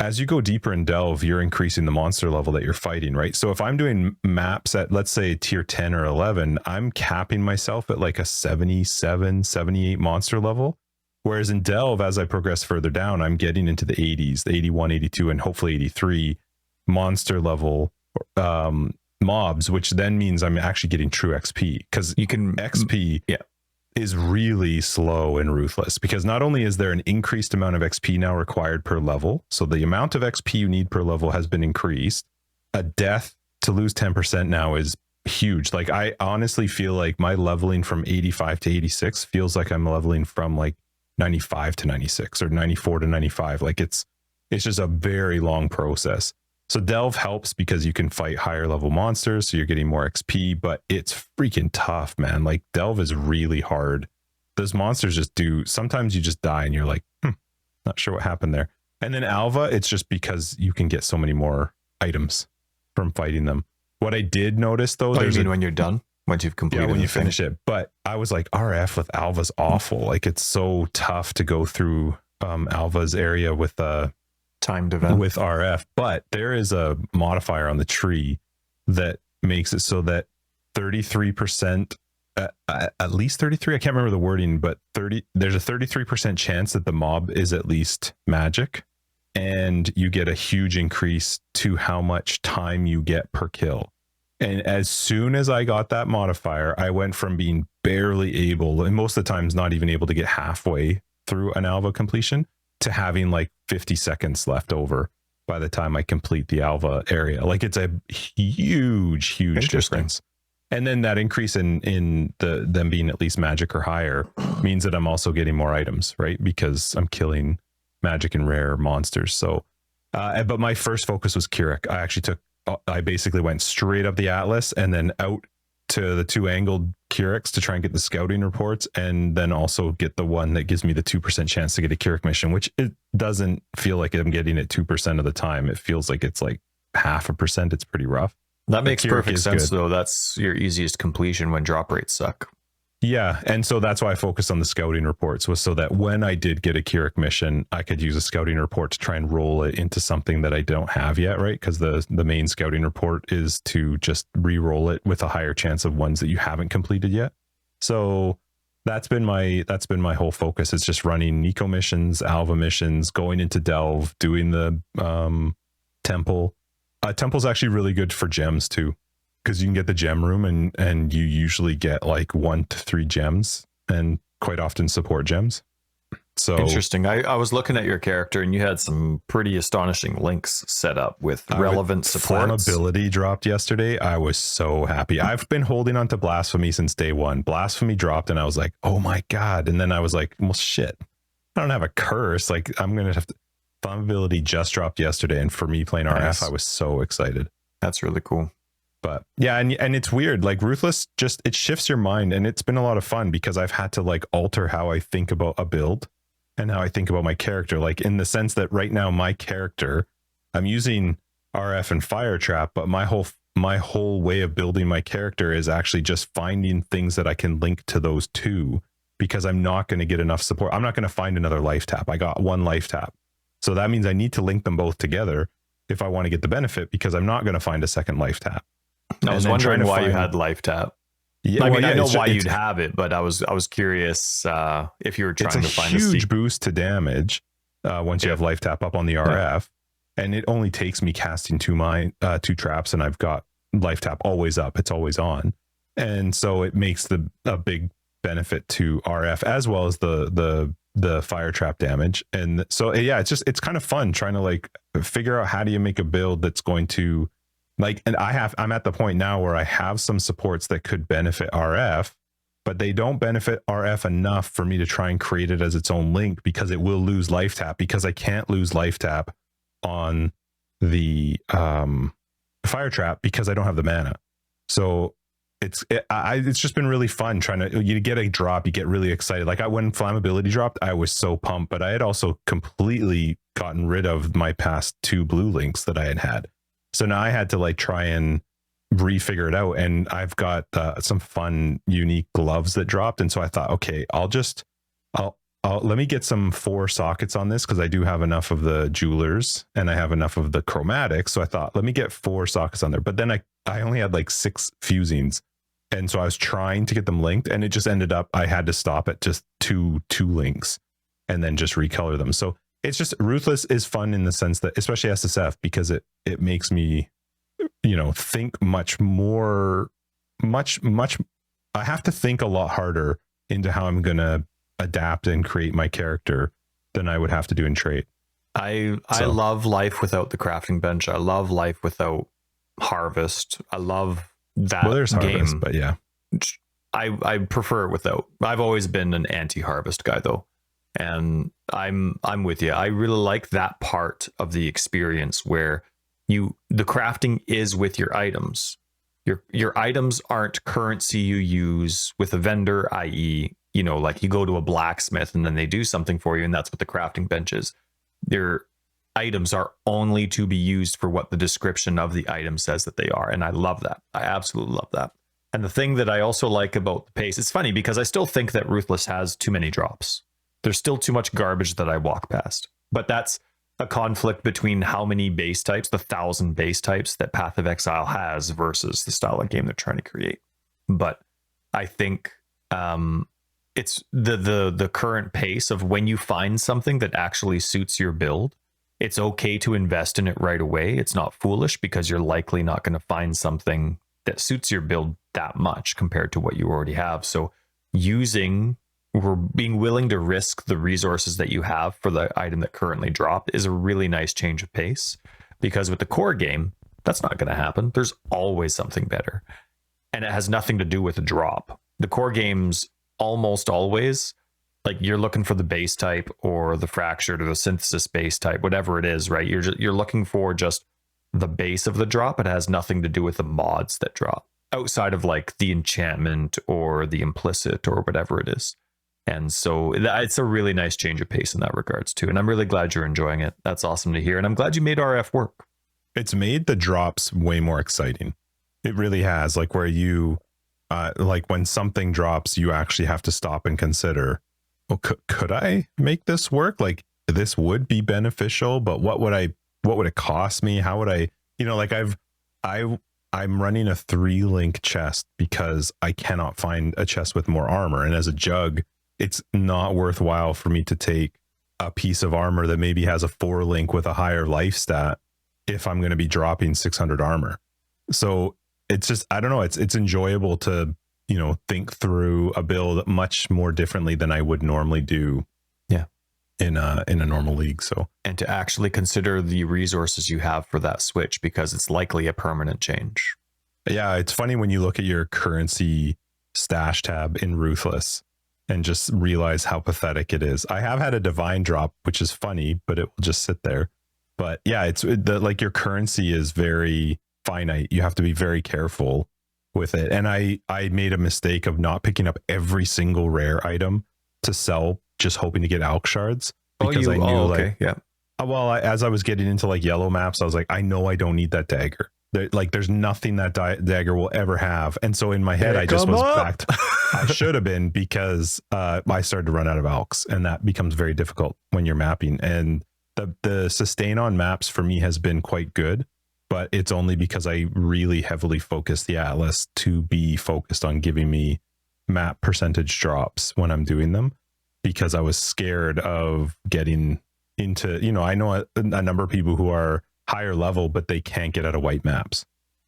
as you go deeper in Delve, you're increasing the monster level that you're fighting, right? So if I'm doing maps at, let's say, tier 10 or 11, I'm capping myself at like a 77, 78 monster level. Whereas in Delve, as I progress further down, I'm getting into the 80s, the 81, 82, and hopefully 83 monster level mobs, which then means I'm actually getting true XP, because you can XP is really slow in Ruthless, because not only is there an increased amount of XP now required per level, so the amount of XP you need per level has been increased. A death to lose 10% now is huge. Like I honestly feel like my leveling from 85 to 86 feels like I'm leveling from like 95 to 96 or 94 to 95. Like it's just a very long process. So Delve helps because you can fight higher level monsters, so you're getting more XP, but it's freaking tough, man. Like Delve is really hard. Those monsters just sometimes you just die and you're like, not sure what happened there. And then Alva, it's just because you can get so many more items from fighting them. What I did notice though, when you're done? Once you've completed when you finish it. But I was like, RF with Alva's awful. Like it's so tough to go through Alva's area with timed event with RF, but there is a modifier on the tree that makes it so that 33% at least 33. I can't remember the wording, but there's a 33% chance that the mob is at least magic, and you get a huge increase to how much time you get per kill. And as soon as I got that modifier, I went from being barely able, and most of the times not even able to get halfway through an alva completion, to having like 50 seconds left over by the time I complete the alva area. Like, it's a huge difference. And then that increase in them being at least magic or higher means that I'm also getting more items, right? Because I'm killing magic and rare monsters. So, but my first focus was Keurig. I basically went straight up the Atlas and then out to the 2 angled Keurigs to try and get the scouting reports, and then also get the one that gives me the 2% chance to get a Keurig mission, which it doesn't feel like I'm getting it 2% of the time. It feels like it's like 0.5%. It's pretty rough. That makes perfect sense, though. That's your easiest completion when drop rates suck. Yeah, and so that's why I focused on the scouting reports, was so that when I did get a Keurig mission, I could use a scouting report to try and roll it into something that I don't have yet, right? Because the main scouting report is to just re-roll it with a higher chance of ones that you haven't completed yet. So that's been my whole focus. It's just running Nico missions, Alva missions, going into Delve, doing the Temple. Temple's actually really good for gems too, because you can get the gem room and you usually get like 1 to 3 gems, and quite often support gems. So interesting. I was looking at your character and you had some pretty astonishing links set up with relevant supports. Flammability dropped yesterday. I was so happy. I've been holding on to Blasphemy since day one. Blasphemy dropped and I was like, oh my God. And then I was like, well, shit, I don't have a curse. Like, I'm going to have to. Flammability just dropped yesterday, and for me playing RF, I was so excited. That's really cool. But yeah, and it's weird, like Ruthless, just it shifts your mind, and it's been a lot of fun because I've had to like alter how I think about a build and how I think about my character, like in the sense that right now my character, I'm using RF and Fire Trap, but my whole way of building my character is actually just finding things that I can link to those two, because I'm not going to get enough support. I'm not going to find another life tap. I got 1 life tap. So that means I need to link them both together if I want to get the benefit, because I'm not going to find a second life tap. I was wondering why you had life tap. Yeah, I mean, I know why you'd have it, but I was curious if you were trying to find a huge boost to damage once you have life tap up on the RF, and it only takes me casting 2 traps, and I've got life tap always up. It's always on, and so it makes a big benefit to RF as well as the fire trap damage. And so yeah, it's kind of fun trying to like figure out how do you make a build that's going to like, and I'm at the point now where I have some supports that could benefit RF, but they don't benefit RF enough for me to try and create it as its own link, because it will lose life tap, because I can't lose life tap on the fire trap because I don't have the mana. So it's just been really fun trying to, you get a drop, you get really excited. Like when Flammability dropped, I was so pumped, but I had also completely gotten rid of my past 2 blue links that I had. So now I had to like try and refigure it out, and I've got some fun, unique gloves that dropped. And so I thought, okay, I'll let me get some 4 sockets on this, because I do have enough of the jewelers and I have enough of the chromatics. So I thought, let me get 4 sockets on there. But then I only had like 6 fusings. And so I was trying to get them linked, and it just ended up, I had to stop at just two links and then just recolor them. So it's just, Ruthless is fun in the sense that, especially SSF, because it makes me, think much more, I have to think a lot harder into how I'm going to adapt and create my character than I would have to do in Trait. I love life without the crafting bench. I love life without harvest. I love that. Well, there's harvest, but yeah, I prefer it without. I've always been an anti-harvest guy though, and I'm with you. I really like that part of the experience where the crafting is with your items. Your items aren't currency you use with a vendor, i.e., like you go to a blacksmith and then they do something for you, and that's what the crafting bench is. Your items are only to be used for what the description of the item says that they are. And I love that. I absolutely love that. And the thing that I also like about the pace, it's funny because I still think that Ruthless has too many drops. There's still too much garbage that I walk past. But that's a conflict between how many base types, the 1,000 base types that Path of Exile has versus the style of game they're trying to create. But I think it's the current pace of when you find something that actually suits your build, it's okay to invest in it right away. It's not foolish because you're likely not going to find something that suits your build that much compared to what you already have. So being willing to risk the resources that you have for the item that currently dropped is a really nice change of pace, because with the core game, that's not going to happen. There's always something better. And it has nothing to do with a drop. The core games almost always, like, you're looking for the base type or the fractured or the synthesis base type, whatever it is, right? You're looking for just the base of the drop. It has nothing to do with the mods that drop outside of like the enchantment or the implicit or whatever it is. And so it's a really nice change of pace in that regards too. And I'm really glad you're enjoying it. That's awesome to hear. And I'm glad you made RF work. It's made the drops way more exciting. It really has. Like, where you like when something drops, you actually have to stop and consider, well, could I make this work? Like, this would be beneficial, but what would it cost me? How would I, like I'm running a 3-link chest because I cannot find a chest with more armor. And as a jug, it's not worthwhile for me to take a piece of armor that maybe has a 4-link with a higher life stat if I'm going to be dropping 600 armor. So it's just, I don't know, it's enjoyable to, think through a build much more differently than I would normally do. Yeah. In a normal league. So, and to actually consider the resources you have for that switch, because it's likely a permanent change. Yeah, it's funny when you look at your currency stash tab in Ruthless and just realize how pathetic it is. I have had a divine drop, which is funny, but it will just sit there. But yeah, like your currency is very finite. You have to be very careful with it. And I made a mistake of not picking up every single rare item to sell, just hoping to get alch shards, because I knew as I was getting into like yellow maps, I was like, I know I don't need that dagger. There's nothing that dagger will ever have. And so in my head, I just was backed. I should have been, because I started to run out of alchs, and that becomes very difficult when you're mapping. And the sustain on maps for me has been quite good, but it's only because I really heavily focused the Atlas to be focused on giving me map percentage drops when I'm doing them, because I was scared of getting into, I know a number of people who are higher level, but they can't get out of white maps.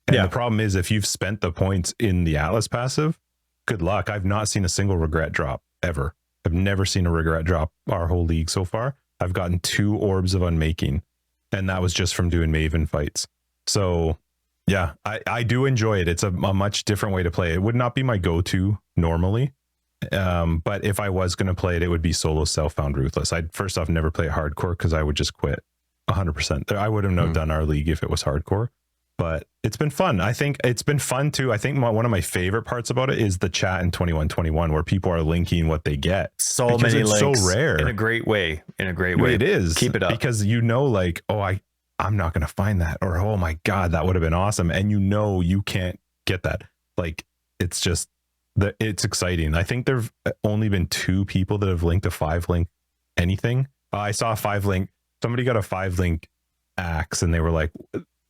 And the problem is, if you've spent the points in the Atlas passive, good luck. I've not seen a single regret drop ever. I've never seen a regret drop our whole league so far. I've gotten 2 orbs of unmaking, and that was just from doing Maven fights. So yeah, I do enjoy it. It's a much different way to play. It would not be my go-to normally. But if I was going to play it, it would be solo self-found Ruthless. I'd first off never play it hardcore, because I would just quit 100%. I wouldn't have done our league if it was hardcore. But it's been fun. I think it's been fun too. I think one of my favorite parts about it is the chat in 2121, where people are linking what they get. So many links. So rare. In a great way. It is. Keep it up. Because I'm not going to find that, or oh my God, that would have been awesome. And you can't get that. Like, it's just it's exciting. I think there've only been 2 people that have linked a 5-link anything. I saw a 5-link. Somebody got a 5-link axe, and they were like,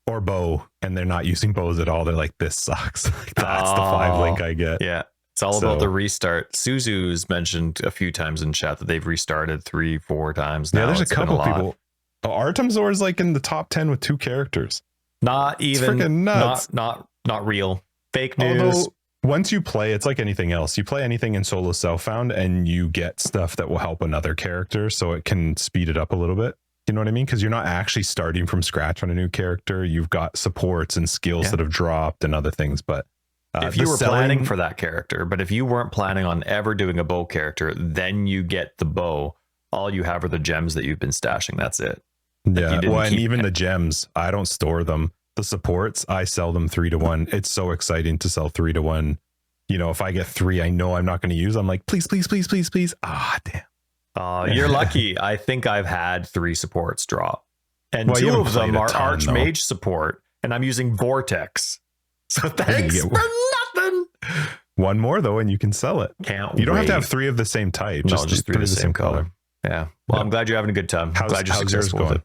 or bow, and they're not using bows at all. They're like, this sucks. Like, that's the 5-link I get. Yeah. It's all about the restart. Suzu's mentioned a few times in chat that they've restarted 3-4 times now. Yeah, there's a couple people. Artemzor is like in the top 10 with 2 characters. Not even. It's freaking nuts. Not real. Fake news. Although, once you play, it's like anything else. You play anything in solo self-found, and you get stuff that will help another character, so it can speed it up a little bit. You know what I mean? Because you're not actually starting from scratch on a new character. You've got supports and skills that have dropped and other things. But if you were planning for that character, but if you weren't planning on ever doing a bow character, then you get the bow. All you have are the gems that you've been stashing. That's it. Yeah. Well, and even the gems, I don't store them. The supports, I sell them 3-to-1. It's so exciting to sell 3-to-1. If I get 3, I know I'm not going to use. I'm like, please, please, please, please, please. Ah, damn. You're lucky. I think I've had 3 supports drop, and 2 of them are Archmage support, and I'm using Vortex. So thanks for nothing. 1 more though, and you can sell it. You don't have to have 3 of the same type. Just 3 of the same color. Yeah. Well, I'm glad you're having a good time. Glad you're successful with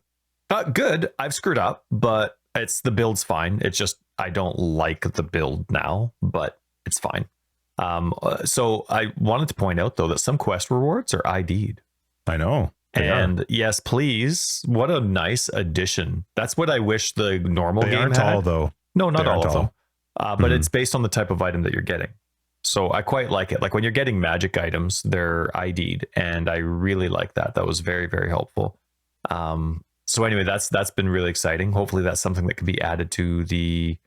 it. Good. I've screwed up, but the build's fine. It's just I don't like the build now, but it's fine. So I wanted to point out though that some quest rewards are ID'd. I know. And yes, please. What a nice addition. That's what I wish the normal They game aren't had. all though. No, not all of them. But Mhm. it's based on the type of item that you're getting. So I quite like it. Like when you're getting magic items, they're ID'd, and I really like that. That was very, very helpful. So anyway, that's been really exciting. Hopefully, that's something that could be added to the.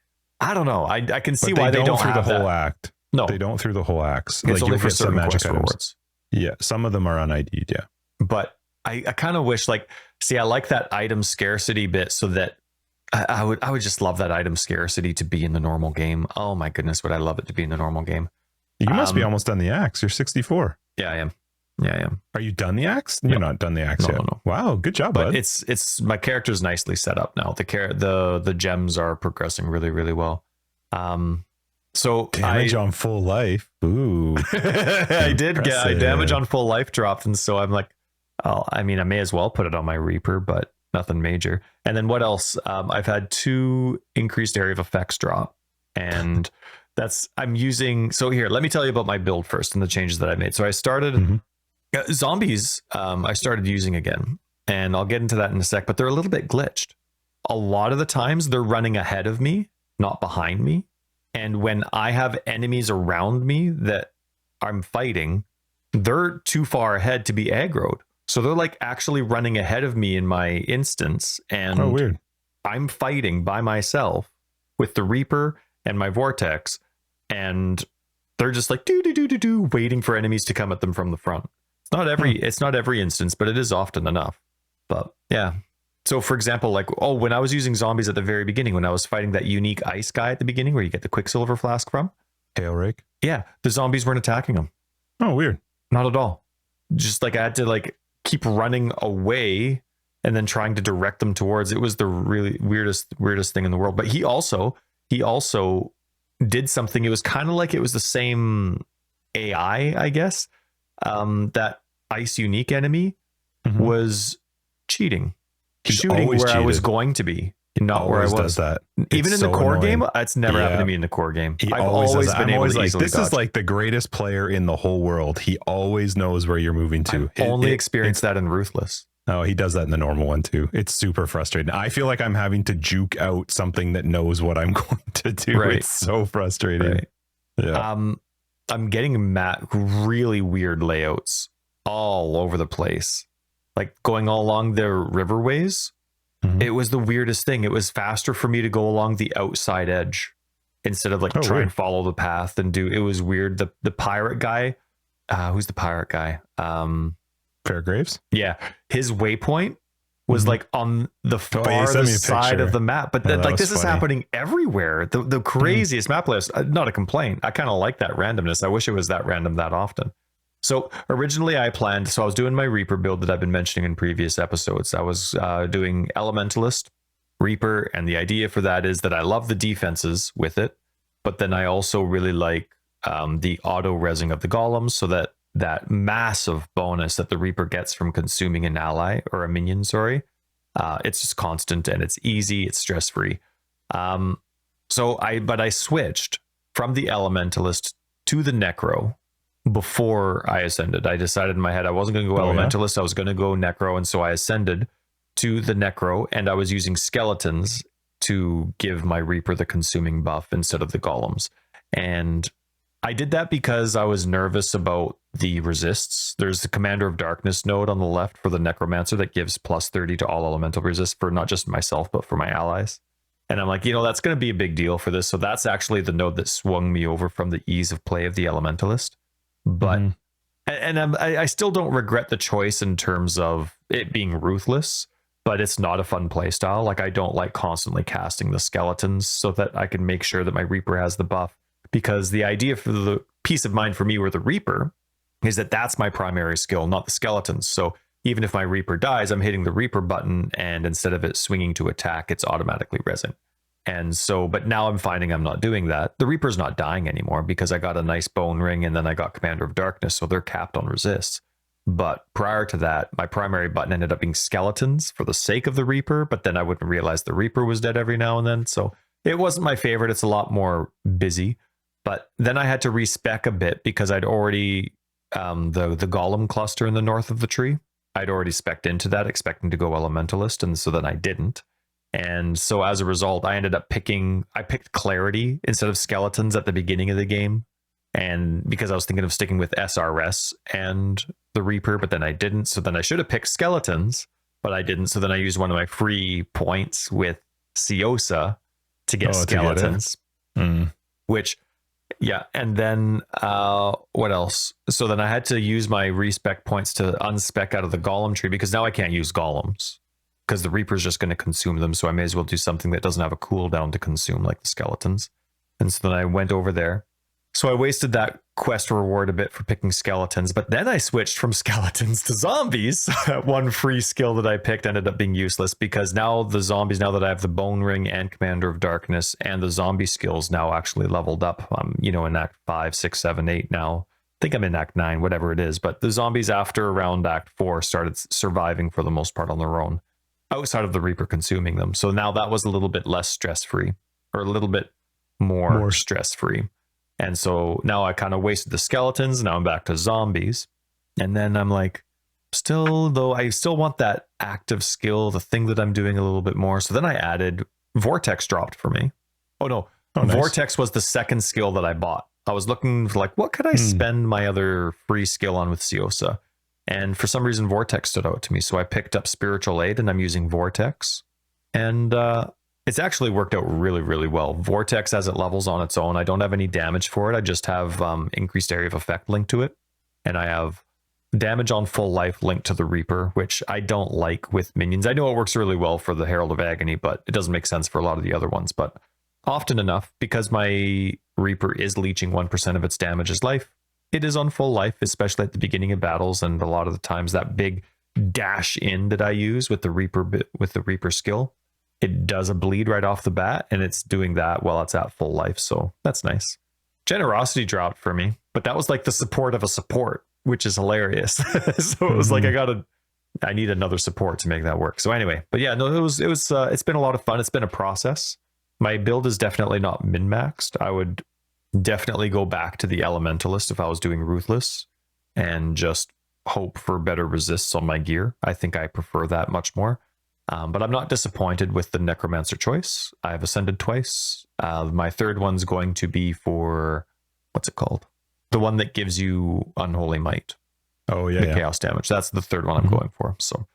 I don't know. I can see why they don't through have the whole that. act. No, They don't through the whole acts. it's only you'll for get some certain magic quest items. rewards. Yeah, some of them are on ID'd. Yeah, But I kind of wish, like, see, I like that item scarcity bit, so that I would just love that item scarcity to be in the normal game. Oh my goodness, would I love it to be in the normal game? you must be almost done the axe. You're 64. Yeah, I am. Yeah, I am. Are you done the axe? You're not done the axe No, yet. no. Wow, good job, But bud. it's my character's nicely set up now. The gems are progressing really, really well. So Damage on full life. Ooh. I did get Impressive. damage on full life dropped, and so I'm like, oh, I mean, I may as well put it on my Reaper, but nothing major. And then what else? I've had 2 increased area of effects drop, and I'm using. So here, let me tell you about my build first and the changes that I made. So I started zombies. I started using again, and I'll get into that in a sec. But they're a little bit glitched. A lot of the times they're running ahead of me, not behind me. And when I have enemies around me that I'm fighting, they're too far ahead to be aggroed. So they're like actually running ahead of me in my instance. And Oh, weird. I'm fighting by myself with the Reaper and my Vortex. And they're just like do waiting for enemies to come at them from the front. It's not every instance, but it is often enough. But yeah. So for example, like, when I was using zombies at the very beginning, when I was fighting that unique ice guy at the beginning where you get the Quicksilver flask from. Hail rake. Yeah. The zombies weren't attacking them. Oh, weird. Not at all. Just like I had to like keep running away and then trying to direct them towards. It was the really weirdest thing in the world. But he also did something. It was kind of like it was the same AI, I guess. That ice unique enemy was cheating. Shooting where I was going to be, not where I was. Does that. Even in the core game, it's never happened to me in the core game. I've always been able to easily this dodge. is like the greatest player in the whole world. He always knows where you're moving to. I've only experienced that in Ruthless. Oh, he does that in the normal one too. It's super frustrating. I feel like I'm having to juke out something that knows what I'm going to do. Right. It's so frustrating. Right. Yeah. I'm getting really weird layouts all over the place. Like going all along the riverways. It was the weirdest thing. It was faster for me to go along the outside edge instead of like try and follow the path and do. It was weird. The pirate guy, who's the pirate guy? Fairgraves. Yeah, his waypoint was like on the farthest side of the map. But like this is happening everywhere. The craziest map list. Not a complaint. I kind of like that randomness. I wish it was that random that often. So originally I was doing my Reaper build that I've been mentioning in previous episodes. I was doing Elementalist, Reaper, and the idea for that is that I love the defenses with it, but then I also really like the auto-resing of the golems, so that massive bonus that the Reaper gets from consuming an ally or a minion, it's just constant and it's easy, it's stress-free. But I switched from the Elementalist to the Necro before I ascended. I decided in my head I wasn't going to go Elementalist. I was going to go Necro. And so I ascended to the Necro, and I was using skeletons to give my Reaper the consuming buff instead of the golems. And I did that because I was nervous about the resists. There's the Commander of Darkness node on the left for the Necromancer that gives plus 30 to all elemental resists for not just myself, but for my allies. And I'm like, that's going to be a big deal for this. So that's actually the node that swung me over from the ease of play of the Elementalist. But I still don't regret the choice in terms of it being Ruthless, but it's not a fun play style. Like, I don't like constantly casting the skeletons so that I can make sure that my Reaper has the buff, because the idea for the peace of mind for me with the Reaper is that that's my primary skill, not the skeletons. So even if my Reaper dies, I'm hitting the Reaper button, and instead of it swinging to attack, it's automatically resin. And so, but now I'm finding I'm not doing that. The Reaper's not dying anymore because I got a nice bone ring, and then I got Commander of Darkness, so they're capped on resists. But prior to that, my primary button ended up being skeletons for the sake of the Reaper, but then I wouldn't realize the Reaper was dead every now and then. So it wasn't my favorite. It's a lot more busy, But then I had to respec a bit because I'd already the golem cluster in the north of the tree. I'd already specced into that, expecting to go elementalist, and so then I didn't. And so as a result, I ended up I picked clarity instead of skeletons at the beginning of the game. And because I was thinking of sticking with SRS and the Reaper, but then I didn't. So then I should have picked skeletons, but I didn't. So then I used one of my free points with Ciosa to get skeletons, which, yeah. And then what else? So then I had to use my respec points to unspec out of the golem tree, because now I can't use golems because the Reaper's just going to consume them. So I may as well do something that doesn't have a cooldown to consume, like the skeletons. And so then I went over there. So I wasted that quest reward a bit for picking skeletons, but then I switched from skeletons to zombies. One free skill that I picked ended up being useless, because now the zombies, now that I have the Bone Ring and Commander of Darkness, and the zombie skills now actually leveled up. I'm, in Act 5, 6, 7, 8 now. I think I'm in Act 9, whatever it is. But the zombies after around Act 4 started surviving for the most part on their own, outside of the Reaper consuming them. So now that was a little bit less stress-free, or a little bit more stress-free. And so now I kind of wasted the skeletons. Now I'm back to zombies. And then I'm like, I still want that active skill, the thing that I'm doing a little bit more. So then I added Vortex dropped for me. Oh, no. Nice. Vortex was the second skill that I bought. I was looking for what could I spend my other free skill on with Ciosa? And for some reason, Vortex stood out to me. So I picked up Spiritual Aid and I'm using Vortex. And it's actually worked out really, really well. Vortex, as it levels on its own, I don't have any damage for it. I just have increased area of effect linked to it. And I have damage on full life linked to the Reaper, which I don't like with minions. I know it works really well for the Herald of Agony, but it doesn't make sense for a lot of the other ones. But often enough, because my Reaper is leeching 1% of its damage as life, it is on full life, especially at the beginning of battles. And a lot of the times that big dash in that I use with the Reaper skill, it does a bleed right off the bat, and it's doing that while it's at full life. So that's nice. Generosity dropped for me, but that was like the support of a support, which is hilarious. So it was like, I need another support to make that work. So anyway, but yeah, no, it's been a lot of fun. It's been a process. My build is definitely not min-maxed. I would definitely go back to the Elementalist if I was doing Ruthless and just hope for better resists on my gear. I think I prefer that much more. But I'm not disappointed with the Necromancer choice. I've ascended twice. My third one's going to be for, what's it called? The one that gives you Unholy Might. Oh, yeah. Chaos damage. That's the third one I'm going for. So,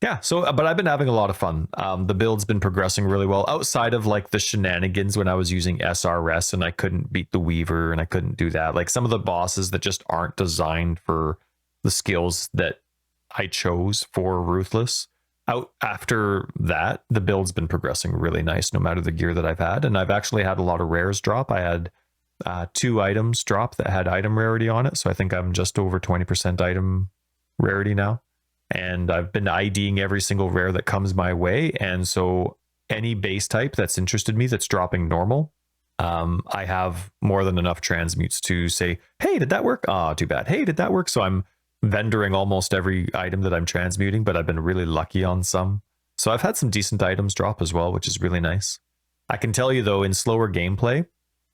yeah. So, but I've been having a lot of fun. The build's been progressing really well outside of like the shenanigans when I was using SRS and I couldn't beat the Weaver and I couldn't do that. Like some of the bosses that just aren't designed for the skills that I chose for Ruthless. Out after that, the build's been progressing really nice, no matter the gear that I've had. And I've actually had a lot of rares drop. I had 2 items drop that had item rarity on it. So I think I'm just over 20% item rarity now. And I've been IDing every single rare that comes my way. And so any base type that's interested me that's dropping normal, I have more than enough transmutes to say, hey, did that work? Oh, too bad. Hey, did that work? So I'm vendoring almost every item that I'm transmuting, but I've been really lucky on some. So I've had some decent items drop as well, which is really nice. I can tell you though, in slower gameplay,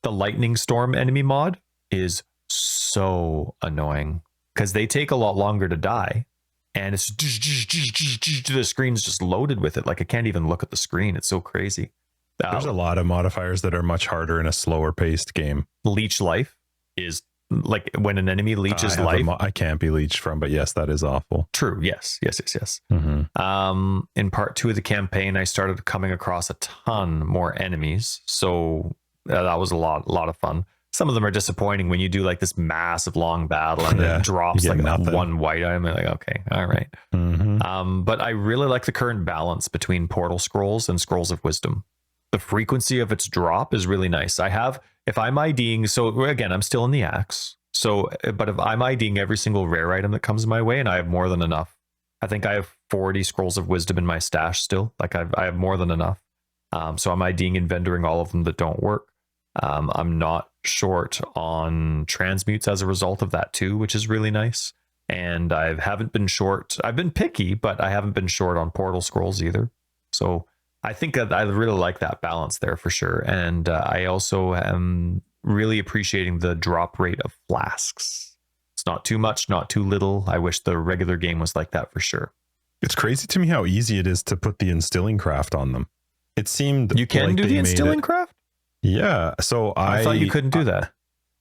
the Lightning Storm enemy mod is so annoying because they take a lot longer to die. And it's the screen's just loaded with it. Like I can't even look at the screen. It's so crazy. There's a lot of modifiers that are much harder in a slower paced game. Leech life is like when an enemy leeches life. I can't be leeched from, but yes, that is awful. True. Yes. In part 2 of the campaign, I started coming across a ton more enemies. So that was a lot of fun. Some of them are disappointing when you do like this massive long battle and it drops like one white item. And like, okay, all right. But I really like the current balance between Portal Scrolls and Scrolls of Wisdom. The frequency of its drop is really nice. If I'm IDing, so again, I'm still in the axe. So, but if I'm IDing every single rare item that comes my way, and I have more than enough, I think I have 40 Scrolls of Wisdom in my stash still. Like I have more than enough. So I'm IDing and vendoring all of them that don't work. I'm not short on transmutes as a result of that too, which is really nice. And I haven't been short. I've been picky, but I haven't been short on Portal Scrolls either. So I think that I really like that balance there for sure. And I also am really appreciating the drop rate of flasks. It's not too much, not too little. I wish the regular game was like that for sure. It's crazy to me how easy it is to put the instilling craft on them. It seemed you can like do the instilling craft? Yeah. So I thought you couldn't do that.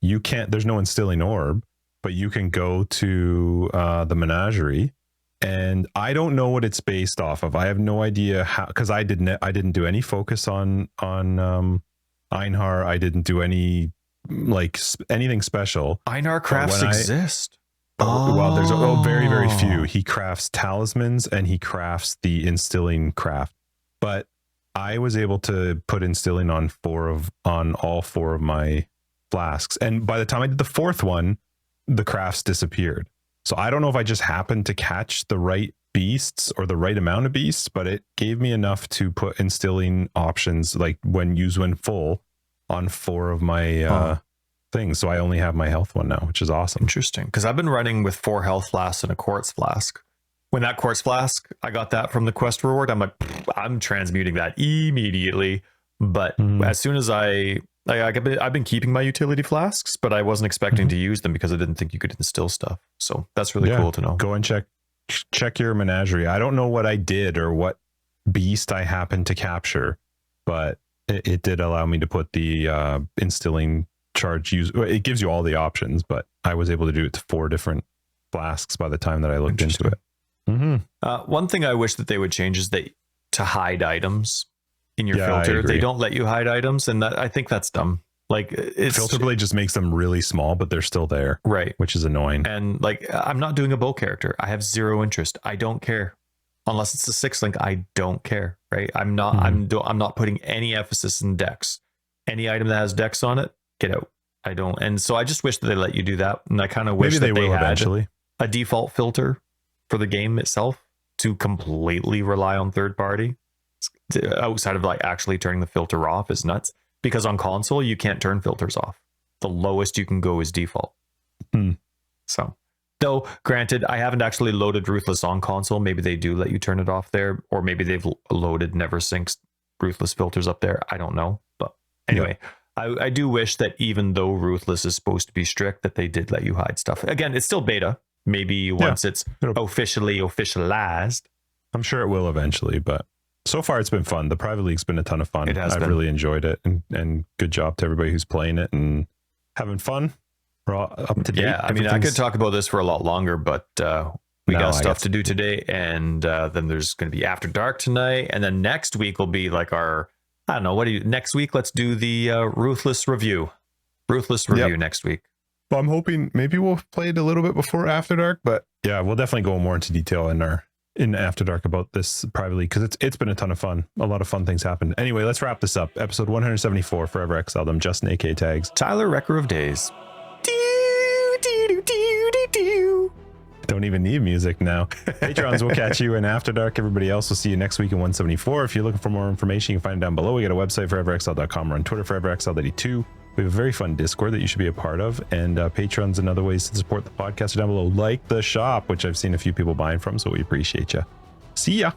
You can't. There's no instilling orb, but you can go to the menagerie, and I don't know what it's based off of. I have no idea how, because I didn't do any focus on Einhar. I didn't do any anything special. Einhar crafts exist. Well, there's very, very few. He crafts talismans and he crafts the instilling craft. But I was able to put instilling on all four of my flasks. And by the time I did the fourth one, the crafts disappeared. So I don't know if I just happened to catch the right beasts or the right amount of beasts, but it gave me enough to put instilling options like when full on four of my things. So I only have my health one now, which is awesome. Interesting, because I've been running with 4 health flasks and a quartz flask. When that quartz flask, I got that from the quest reward, I'm like, I'm transmuting that immediately. But as soon as I've been keeping my utility flasks, but I wasn't expecting to use them because I didn't think you could instill stuff. So that's really cool to know. Go and check your menagerie. I don't know what I did or what beast I happened to capture, but it did allow me to put the instilling charge use. It gives you all the options, but I was able to do it to 4 different flasks by the time that I looked into it. One thing I wish that they would change is to hide items in your filter. They don't let you hide items, and I think that's dumb. Like, filter blade just makes them really small, but they're still there, right? Which is annoying. And like, I'm not doing a bow character. I have 0 interest. I don't care unless it's a 6 link. I don't care, right? I'm not. I'm not putting any emphasis in dex. Any item that has dex on it, get out. I don't. And so I just wish that they let you do that. And I kind of wish that they had eventually a default filter for the game itself to completely rely on third party outside of like actually turning the filter off is nuts, because on console you can't turn filters off. The lowest you can go is default. So, though granted, I haven't actually loaded Ruthless on console. Maybe they do let you turn it off there, or maybe they've loaded never syncs Ruthless filters up there. I don't know, but anyway, I do wish that even though Ruthless is supposed to be strict, that they did let you hide stuff. Again, it's still beta. Maybe once it's officially officialized. I'm sure it will eventually, but so far it's been fun. The Private League's been a ton of fun. I've really enjoyed it, and good job to everybody who's playing it and having fun. We're all up to date. Yeah, I mean, I could talk about this for a lot longer, but we got stuff to do today, and then there's going to be After Dark tonight, and then next week will be like our, I don't know, next week let's do the Ruthless review. Next week. Well, I'm hoping maybe we'll play it a little bit before After Dark, but yeah, we'll definitely go more into detail in After Dark about this privately, because it's been a ton of fun. A lot of fun things happened. Anyway, let's wrap this up. Episode 174, Forever Exiled. I'm Justin, AK Tags. Tyler, Wrecker of Days. Don't even need music now. Patrons, we'll catch you in After Dark. Everybody else will see you next week in 174. If you're looking for more information, you can find it down below. We got a website, foreverexiled.com. We're on Twitter, foreverexiled82. We have a very fun Discord that you should be a part of, and Patrons and other ways to support the podcast are down below, like the shop, which I've seen a few people buying from, so we appreciate you. See ya.